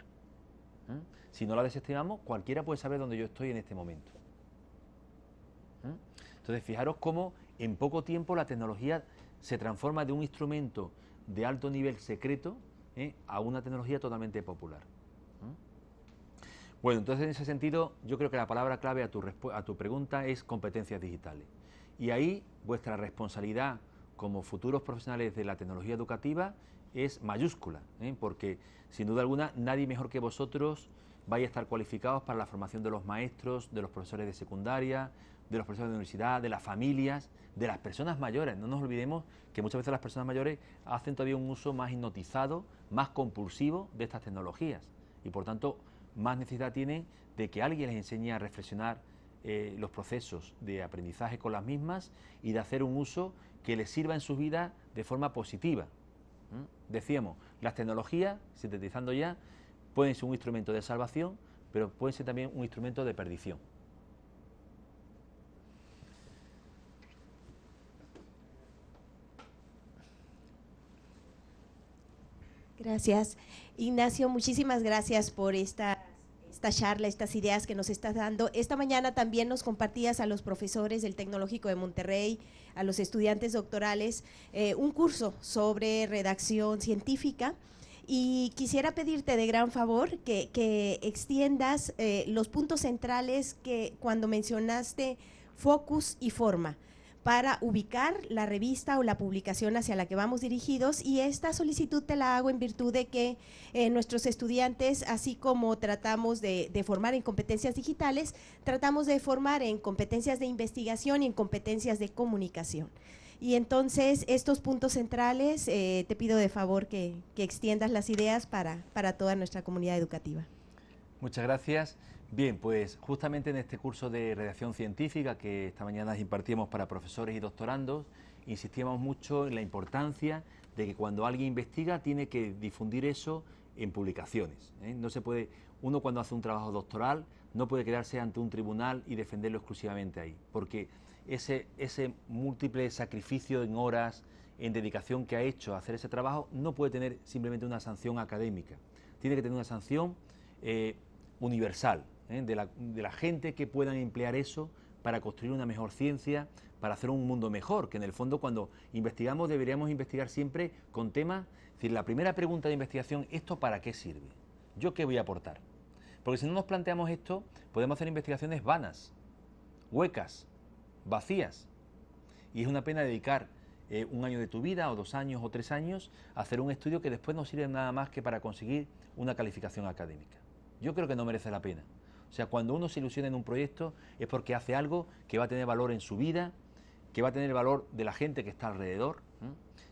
Si no la desestimamos, cualquiera puede saber dónde yo estoy en este momento. Entonces, fijaros cómo en poco tiempo la tecnología se transforma de un instrumento de alto nivel secreto a una tecnología totalmente popular. Bueno, entonces en ese sentido yo creo que la palabra clave a tu pregunta es competencias digitales. Y ahí vuestra responsabilidad como futuros profesionales de la tecnología educativa es mayúscula, porque sin duda alguna nadie mejor que vosotros vais a estar cualificados para la formación de los maestros, de los profesores de secundaria, de los profesores de universidad, de las familias, de las personas mayores. No nos olvidemos que muchas veces las personas mayores hacen todavía un uso más hipnotizado, más compulsivo de estas tecnologías y por tanto más necesidad tienen de que alguien les enseñe a reflexionar los procesos de aprendizaje con las mismas y de hacer un uso que les sirva en su vida de forma positiva. Decíamos, las tecnologías, sintetizando ya, pueden ser un instrumento de salvación, pero pueden ser también un instrumento de perdición. Gracias. Ignacio, muchísimas gracias por esta charla, estas ideas que nos estás dando. Esta mañana también nos compartías a los profesores del Tecnológico de Monterrey, a los estudiantes doctorales, un curso sobre redacción científica. Y quisiera pedirte de gran favor que extiendas los puntos centrales que cuando mencionaste focus y forma, para ubicar la revista o la publicación hacia la que vamos dirigidos, y esta solicitud te la hago en virtud de que nuestros estudiantes, así como tratamos de formar en competencias digitales, tratamos de formar en competencias de investigación y en competencias de comunicación. Y entonces estos puntos centrales te pido de favor que extiendas las ideas para toda nuestra comunidad educativa. Muchas gracias. Bien, pues justamente en este curso de redacción científica que esta mañana impartíamos para profesores y doctorandos, insistíamos mucho en la importancia de que cuando alguien investiga tiene que difundir eso en publicaciones. No se puede, uno cuando hace un trabajo doctoral no puede quedarse ante un tribunal y defenderlo exclusivamente ahí, porque ese múltiple sacrificio en horas, en dedicación que ha hecho a hacer ese trabajo, no puede tener simplemente una sanción académica, tiene que tener una sanción universal, de la gente que puedan emplear eso para construir una mejor ciencia, para hacer un mundo mejor, que en el fondo cuando investigamos deberíamos investigar siempre con temas, es decir, la primera pregunta de investigación, ¿esto para qué sirve? ¿Yo qué voy a aportar? Porque si no nos planteamos esto, podemos hacer investigaciones vanas, huecas, vacías, y es una pena dedicar un año de tu vida, o 2 años, o 3 años, a hacer un estudio que después no sirve nada más que para conseguir una calificación académica. Yo creo que no merece la pena. O sea, cuando uno se ilusiona en un proyecto es porque hace algo que va a tener valor en su vida, que va a tener valor de la gente que está alrededor.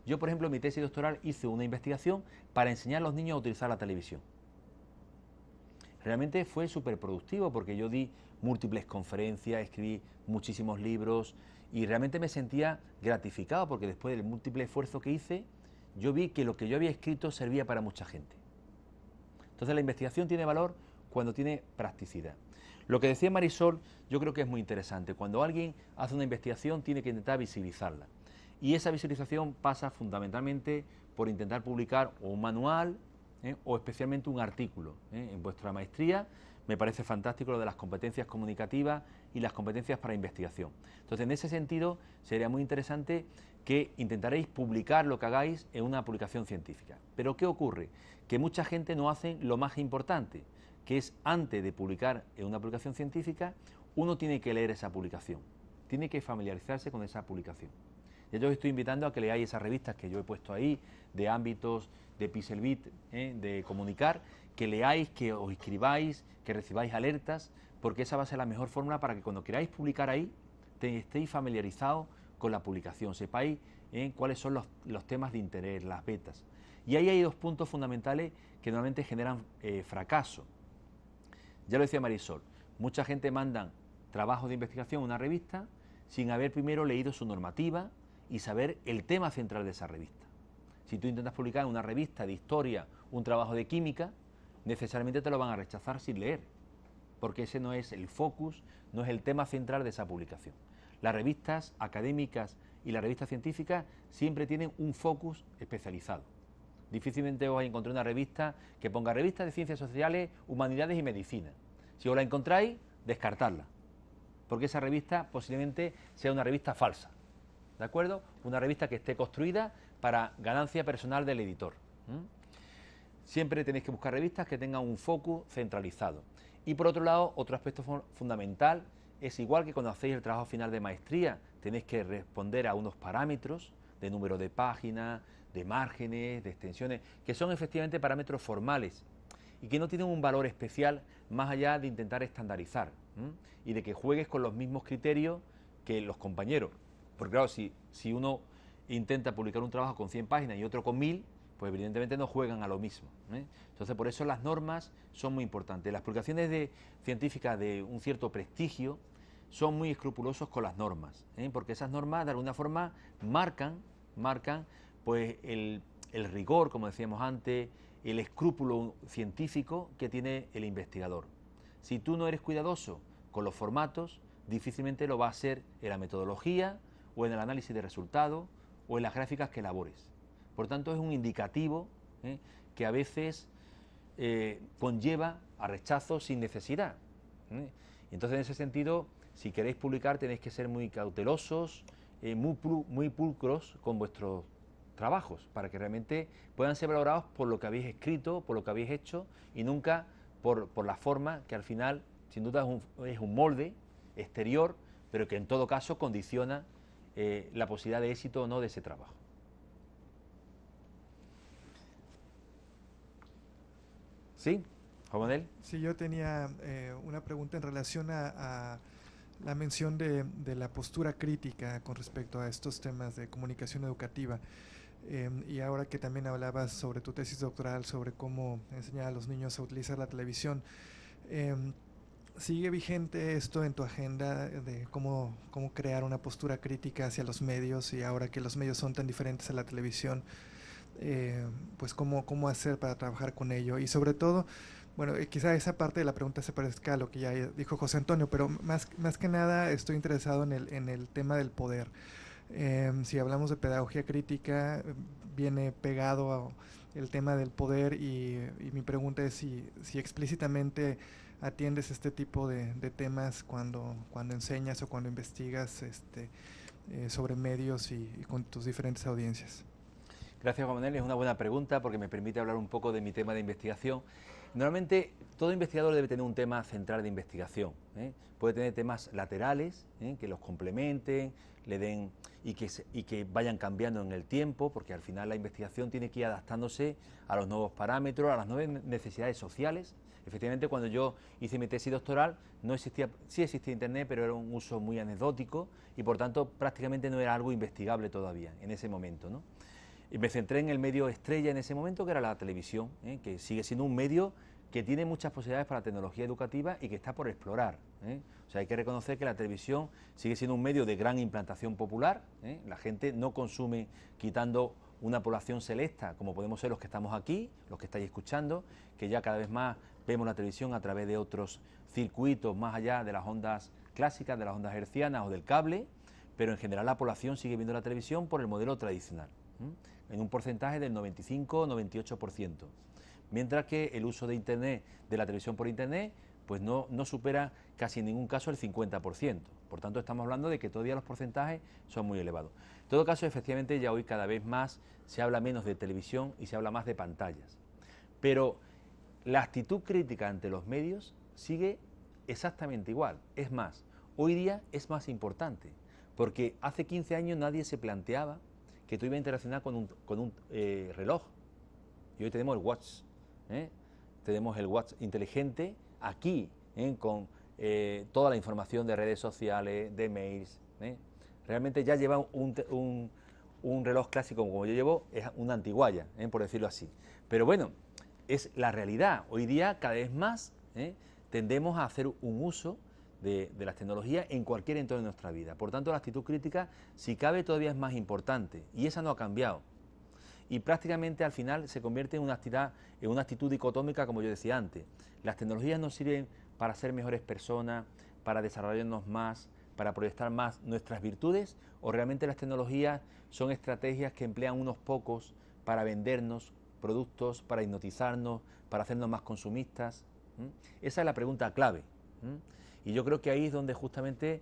Yo, por ejemplo, en mi tesis doctoral hice una investigación para enseñar a los niños a utilizar la televisión. Realmente fue súper productivo porque yo di múltiples conferencias, escribí muchísimos libros y realmente me sentía gratificado porque después del múltiple esfuerzo que hice, yo vi que lo que yo había escrito servía para mucha gente. Entonces la investigación tiene valor cuando tiene practicidad. Lo que decía Marisol, yo creo que es muy interesante. Cuando alguien hace una investigación tiene que intentar visibilizarla. Y esa visualización pasa fundamentalmente por intentar publicar o un manual o especialmente un artículo. En vuestra maestría me parece fantástico lo de las competencias comunicativas y las competencias para investigación. Entonces, en ese sentido, sería muy interesante que intentaréis publicar lo que hagáis en una publicación científica. Pero ¿qué ocurre? Que mucha gente no hace lo más importante, que es antes de publicar en una publicación científica, uno tiene que leer esa publicación, tiene que familiarizarse con esa publicación. Yo os estoy invitando a que leáis esas revistas que yo he puesto ahí, de ámbitos, de Pixelbit, de comunicar, que leáis, que os inscribáis, que recibáis alertas, porque esa va a ser la mejor fórmula para que cuando queráis publicar ahí, estéis familiarizados con la publicación, sepáis cuáles son los temas de interés, las betas. Y ahí hay 2 puntos fundamentales que normalmente generan fracaso. Ya lo decía Marisol, mucha gente manda trabajos de investigación a una revista sin haber primero leído su normativa y saber el tema central de esa revista. Si tú intentas publicar en una revista de historia un trabajo de química, necesariamente te lo van a rechazar sin leer, porque ese no es el focus, no es el tema central de esa publicación. Las revistas académicas y las revistas científicas siempre tienen un focus especializado. Difícilmente os encontréis una revista que ponga revistas de ciencias sociales, humanidades y medicina. Si os la encontráis, descartadla, porque esa revista posiblemente sea una revista falsa, ¿de acuerdo? Una revista que esté construida para ganancia personal del editor. Siempre tenéis que buscar revistas que tengan un focus centralizado. Y por otro lado, otro aspecto fundamental es igual que cuando hacéis el trabajo final de maestría, tenéis que responder a unos parámetros de número de páginas, de márgenes, de extensiones, que son efectivamente parámetros formales y que no tienen un valor especial más allá de intentar estandarizar y de que juegues con los mismos criterios que los compañeros. Porque claro, si uno intenta publicar un trabajo con 100 páginas y otro con 1000, pues evidentemente no juegan a lo mismo. Entonces, por eso las normas son muy importantes. Las publicaciones científicas de un cierto prestigio son muy escrupulosos con las normas, porque esas normas de alguna forma marcan pues el rigor, como decíamos antes, el escrúpulo científico que tiene el investigador. Si tú no eres cuidadoso con los formatos, difícilmente lo va a ser en la metodología o en el análisis de resultados o en las gráficas que elabores. Por tanto, es un indicativo que a veces conlleva a rechazos sin necesidad. Entonces, en ese sentido, si queréis publicar, tenéis que ser muy cautelosos, muy pulcros con vuestros trabajos, para que realmente puedan ser valorados por lo que habéis escrito, por lo que habéis hecho, y nunca por la forma, que al final, sin duda, es un molde exterior, pero que en todo caso condiciona la posibilidad de éxito o no de ese trabajo. ¿Sí? Juan Manuel. Sí, yo tenía una pregunta en relación a la mención de la postura crítica con respecto a estos temas de comunicación educativa. Y ahora que también hablabas sobre tu tesis doctoral, sobre cómo enseñar a los niños a utilizar la televisión, ¿sigue vigente esto en tu agenda de cómo crear una postura crítica hacia los medios, y ahora que los medios son tan diferentes a la televisión, pues cómo hacer para trabajar con ello? Y sobre todo, bueno, quizá esa parte de la pregunta se parezca a lo que ya dijo José Antonio, pero más que nada estoy interesado en el tema del poder. Si hablamos de pedagogía crítica, viene pegado el tema del poder, y mi pregunta es si explícitamente atiendes este tipo de temas cuando enseñas o cuando investigas sobre medios y con tus diferentes audiencias. Gracias, Juan Manuel. Es una buena pregunta porque me permite hablar un poco de mi tema de investigación. Normalmente, todo investigador debe tener un tema central de investigación. Puede tener temas laterales, que los complementen, le den y que vayan cambiando en el tiempo, porque al final la investigación tiene que ir adaptándose a los nuevos parámetros, a las nuevas necesidades sociales. Efectivamente, cuando yo hice mi tesis doctoral, sí existía Internet, pero era un uso muy anecdótico y, por tanto, prácticamente no era algo investigable todavía en ese momento, ¿no? Y me centré en el medio estrella en ese momento, que era la televisión, que sigue siendo un medio que tiene muchas posibilidades para la tecnología educativa y que está por explorar. O sea, hay que reconocer que la televisión sigue siendo un medio de gran implantación popular. La gente no consume quitando una población selecta, como podemos ser los que estamos aquí, los que estáis escuchando, que ya cada vez más vemos la televisión a través de otros circuitos más allá de las ondas clásicas, de las ondas hercianas o del cable, pero en general la población sigue viendo la televisión por el modelo tradicional, en un porcentaje del 95-98%, mientras que el uso de Internet, de la televisión por Internet, pues no supera casi en ningún caso el 50%. Por tanto, estamos hablando de que todavía los porcentajes son muy elevados. En todo caso, efectivamente, ya hoy cada vez más se habla menos de televisión y se habla más de pantallas. Pero la actitud crítica ante los medios sigue exactamente igual. Es más, hoy día es más importante, porque hace 15 años nadie se planteaba que tú ibas a interaccionar con un reloj. Y hoy tenemos el watch, tenemos el watch inteligente aquí, con toda la información de redes sociales, de mails. Realmente ya lleva un reloj clásico como yo llevo, es una antiguaya, por decirlo así. Pero bueno, es la realidad. Hoy día cada vez más tendemos a hacer un uso de las tecnologías en cualquier entorno de nuestra vida. Por tanto, la actitud crítica, si cabe, todavía es más importante, y esa no ha cambiado. Y prácticamente al final se convierte en una actitud dicotómica, como yo decía antes. Las tecnologías nos sirven para ser mejores personas, para desarrollarnos más, para proyectar más nuestras virtudes, o realmente las tecnologías son estrategias que emplean unos pocos para vendernos productos, para hipnotizarnos, para hacernos más consumistas. Esa es la pregunta clave. Y yo creo que ahí es donde justamente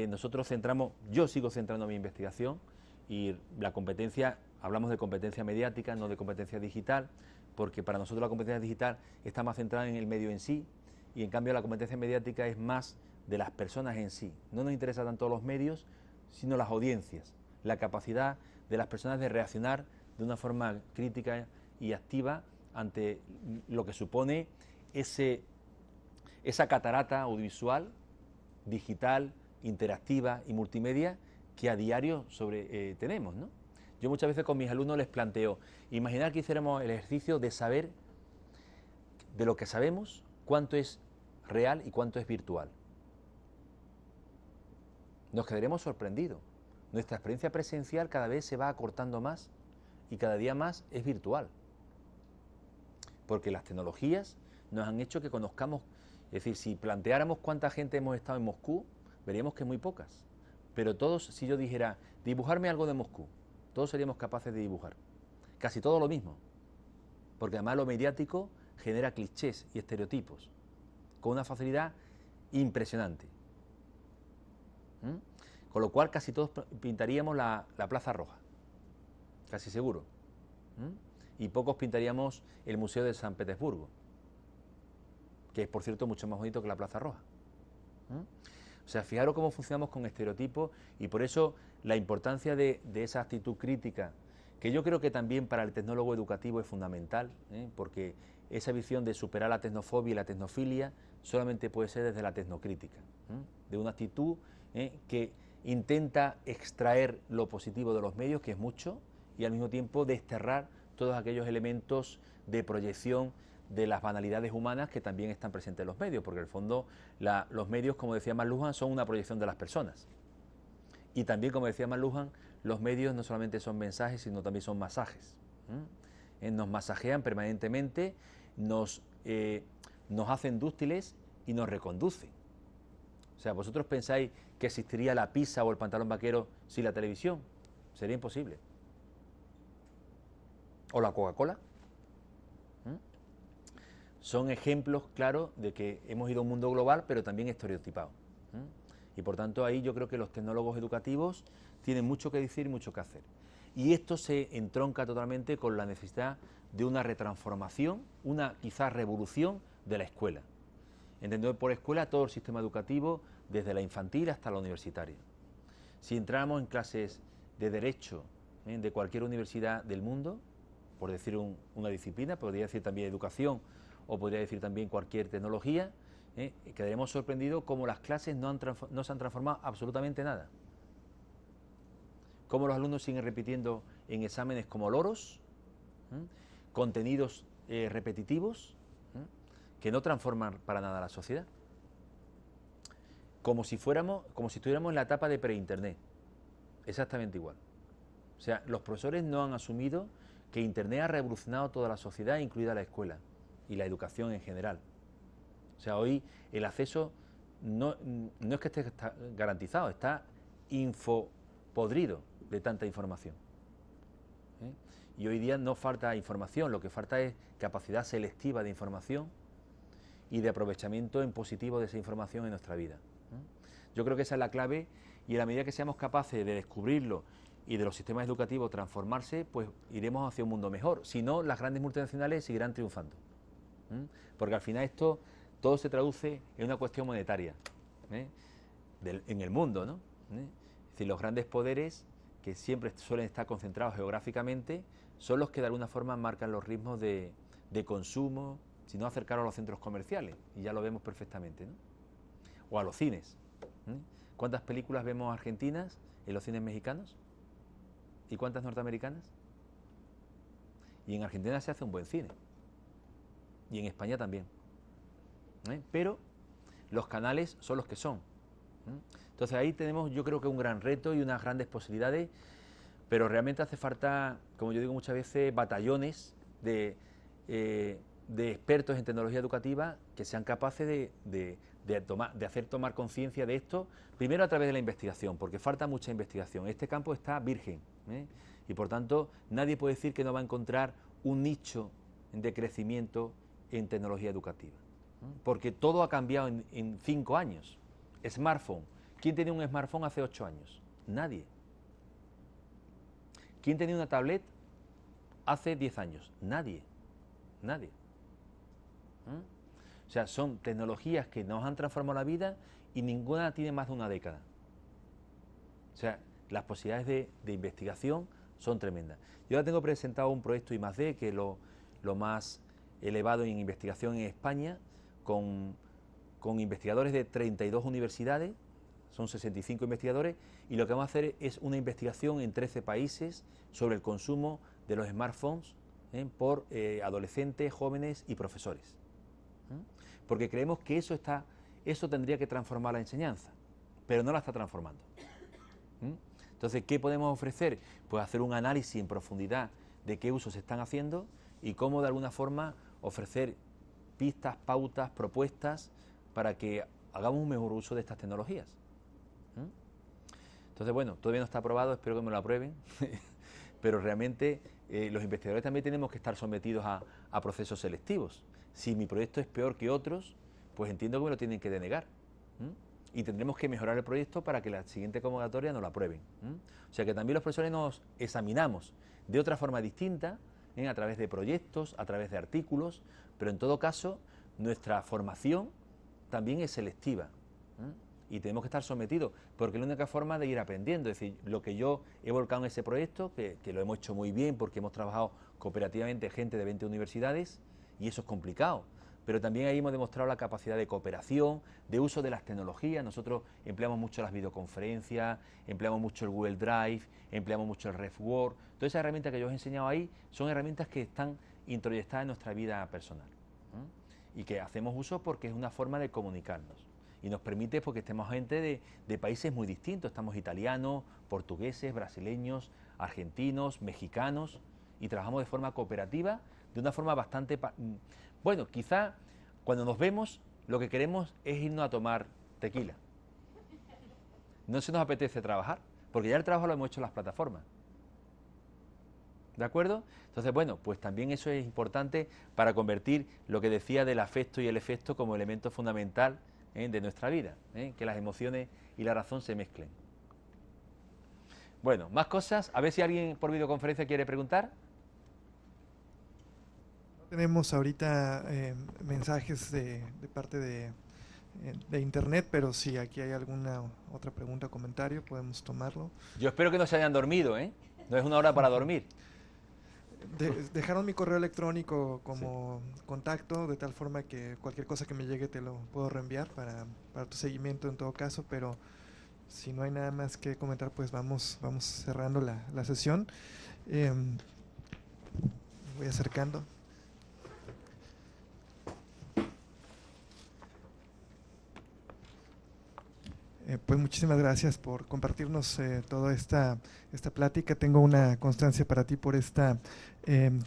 nosotros centramos, yo sigo centrando mi investigación, y la competencia, hablamos de competencia mediática, no de competencia digital, porque para nosotros la competencia digital está más centrada en el medio en sí, y en cambio la competencia mediática es más de las personas en sí. No nos interesa tanto los medios, sino las audiencias, la capacidad de las personas de reaccionar de una forma crítica y activa ante lo que supone esa catarata audiovisual, digital, interactiva y multimedia que a diario tenemos, ¿no? Yo muchas veces con mis alumnos les planteo, imaginar que hiciéramos el ejercicio de saber de lo que sabemos, cuánto es real y cuánto es virtual. Nos quedaremos sorprendidos. Nuestra experiencia presencial cada vez se va acortando más y cada día más es virtual. Porque las tecnologías nos han hecho que conozcamos, es decir, si planteáramos cuánta gente hemos estado en Moscú, veríamos que muy pocas. Pero todos, si yo dijera, dibujarme algo de Moscú, todos seríamos capaces de dibujar. Casi todo lo mismo. Porque además lo mediático genera clichés y estereotipos con una facilidad impresionante. Con lo cual casi todos pintaríamos la Plaza Roja, casi seguro. Y pocos pintaríamos el Museo de San Petersburgo, que es, por cierto, mucho más bonito que la Plaza Roja. O sea, fijaros cómo funcionamos con estereotipos, y por eso la importancia de esa actitud crítica, que yo creo que también para el tecnólogo educativo es fundamental, porque esa visión de superar la tecnofobia y la tecnofilia solamente puede ser desde la tecnocrítica, de una actitud que intenta extraer lo positivo de los medios, que es mucho, y al mismo tiempo desterrar todos aquellos elementos de proyección de las banalidades humanas que también están presentes en los medios, porque en el fondo los medios, como decía McLuhan, son una proyección de las personas. Y también, como decía McLuhan, los medios no solamente son mensajes, sino también son masajes. Nos masajean permanentemente, nos hacen dúctiles y nos reconducen. O sea, ¿vosotros pensáis que existiría la pizza o el pantalón vaquero sin la televisión? Sería imposible. ¿O la Coca-Cola? Son ejemplos claros de que hemos ido a un mundo global, pero también estereotipado. Y por tanto ahí yo creo que los tecnólogos educativos tienen mucho que decir y mucho que hacer. Y esto se entronca totalmente con la necesidad de una retransformación, una quizás revolución de la escuela. Entendiendo por escuela todo el sistema educativo, desde la infantil hasta la universitaria. Si entráramos en clases de derecho de cualquier universidad del mundo, por decir una disciplina, podría decir también educación, o podría decir también cualquier tecnología, quedaremos sorprendidos cómo las clases no se han transformado absolutamente nada. Cómo los alumnos siguen repitiendo en exámenes como loros, contenidos repetitivos, que no transforman para nada a la sociedad. Como si estuviéramos en la etapa de pre-internet, exactamente igual. O sea, los profesores no han asumido que Internet ha revolucionado toda la sociedad, incluida la escuela y la educación en general. O sea, hoy el acceso no es que esté garantizado, está infopodrido de tanta información. Y hoy día no falta información, lo que falta es capacidad selectiva de información y de aprovechamiento en positivo de esa información en nuestra vida. Yo creo que esa es la clave, y a la medida que seamos capaces de descubrirlo y de los sistemas educativos transformarse, pues iremos hacia un mundo mejor. Si no, las grandes multinacionales seguirán triunfando. Porque al final esto todo se traduce en una cuestión monetaria en el mundo, ¿no? Es decir, los grandes poderes, que siempre suelen estar concentrados geográficamente, son los que de alguna forma marcan los ritmos de consumo, si no acercar a los centros comerciales, y ya lo vemos perfectamente, ¿no? O a los cines. ¿Cuántas películas vemos argentinas en los cines mexicanos? ¿Y cuántas norteamericanas? Y en Argentina se hace un buen cine. Y en España también. Pero los canales son los que son. Entonces ahí tenemos, yo creo que un gran reto y unas grandes posibilidades, pero realmente hace falta, como yo digo muchas veces, batallones de expertos en tecnología educativa que sean capaces de hacer tomar conciencia de esto, primero a través de la investigación, porque falta mucha investigación. Este campo está virgen, y por tanto nadie puede decir que no va a encontrar un nicho de crecimiento en tecnología educativa, porque todo ha cambiado en 5 años. Smartphone. ¿Quién tenía un smartphone hace 8 años? Nadie. ¿Quién tenía una tablet hace 10 años? Nadie. Nadie. O sea, son tecnologías que nos han transformado la vida y ninguna tiene más de una década. O sea, las posibilidades de investigación son tremendas. Yo ahora tengo presentado un proyecto I+D, que es lo más elevado en investigación en España, con investigadores de 32 universidades, son 65 investigadores, y lo que vamos a hacer es una investigación en 13 países sobre el consumo de los smartphones por adolescentes, jóvenes y profesores. Porque creemos que eso tendría que transformar la enseñanza, pero no la está transformando. Entonces, ¿qué podemos ofrecer? Pues hacer un análisis en profundidad de qué usos se están haciendo y cómo de alguna forma ofrecer pistas, pautas, propuestas para que hagamos un mejor uso de estas tecnologías. Entonces, bueno, todavía no está aprobado, espero que me lo aprueben, pero realmente los investigadores también tenemos que estar sometidos a procesos selectivos. Si mi proyecto es peor que otros, pues entiendo que me lo tienen que denegar. Y tendremos que mejorar el proyecto para que la siguiente convocatoria nos lo aprueben. O sea que también los profesores nos examinamos de otra forma distinta, a través de proyectos, a través de artículos, pero en todo caso nuestra formación también es selectiva. Y tenemos que estar sometidos, porque es la única forma de ir aprendiendo. Es decir, lo que yo he volcado en ese proyecto, que lo hemos hecho muy bien porque hemos trabajado cooperativamente gente de 20 universidades, y eso es complicado, pero también ahí hemos demostrado la capacidad de cooperación, de uso de las tecnologías. Nosotros empleamos mucho las videoconferencias, empleamos mucho el Google Drive, empleamos mucho el RefWord. Todas esas herramientas que yo os he enseñado ahí son herramientas que están introyectadas en nuestra vida personal, y que hacemos uso porque es una forma de comunicarnos. Y nos permite, porque estemos gente de países muy distintos, estamos italianos, portugueses, brasileños, argentinos, mexicanos, y trabajamos de forma cooperativa, de una forma bastante... Bueno, quizá cuando nos vemos lo que queremos es irnos a tomar tequila. No se nos apetece trabajar, porque ya el trabajo lo hemos hecho en las plataformas. ¿De acuerdo? Entonces, bueno, pues también eso es importante para convertir lo que decía del afecto y el efecto como elemento fundamental de nuestra vida, que las emociones y la razón se mezclen. Bueno, más cosas. A ver si alguien por videoconferencia quiere preguntar. Tenemos ahorita mensajes de parte de internet, pero si aquí hay alguna otra pregunta o comentario, podemos tomarlo. Yo espero que no se hayan dormido, no es una hora para dormir. Dejaron mi correo electrónico como contacto, de tal forma que cualquier cosa que me llegue te lo puedo reenviar para tu seguimiento en todo caso, pero si no hay nada más que comentar, pues vamos cerrando la sesión. Voy acercando. Pues muchísimas gracias por compartirnos toda esta plática. Tengo una constancia para ti por esta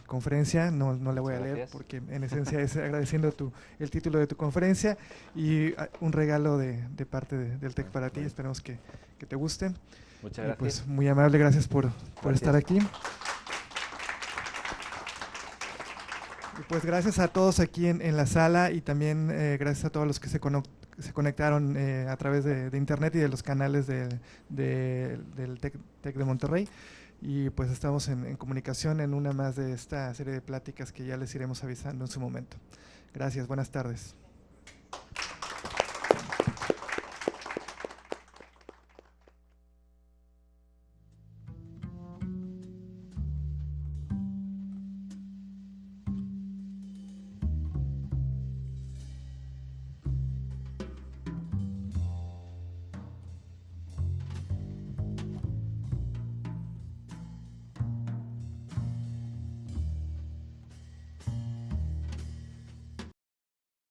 conferencia, no la voy a leer porque en esencia es agradeciendo el título de tu conferencia y un regalo de parte del TEC para ti. Esperemos que te guste. Muchas gracias. Pues muy amable, gracias por estar aquí. Y pues gracias a todos aquí en la sala y también gracias a todos los que se conectaron a través de internet y de los canales del TEC de Monterrey, y pues estamos en comunicación en una más de esta serie de pláticas que ya les iremos avisando en su momento. Gracias, buenas tardes.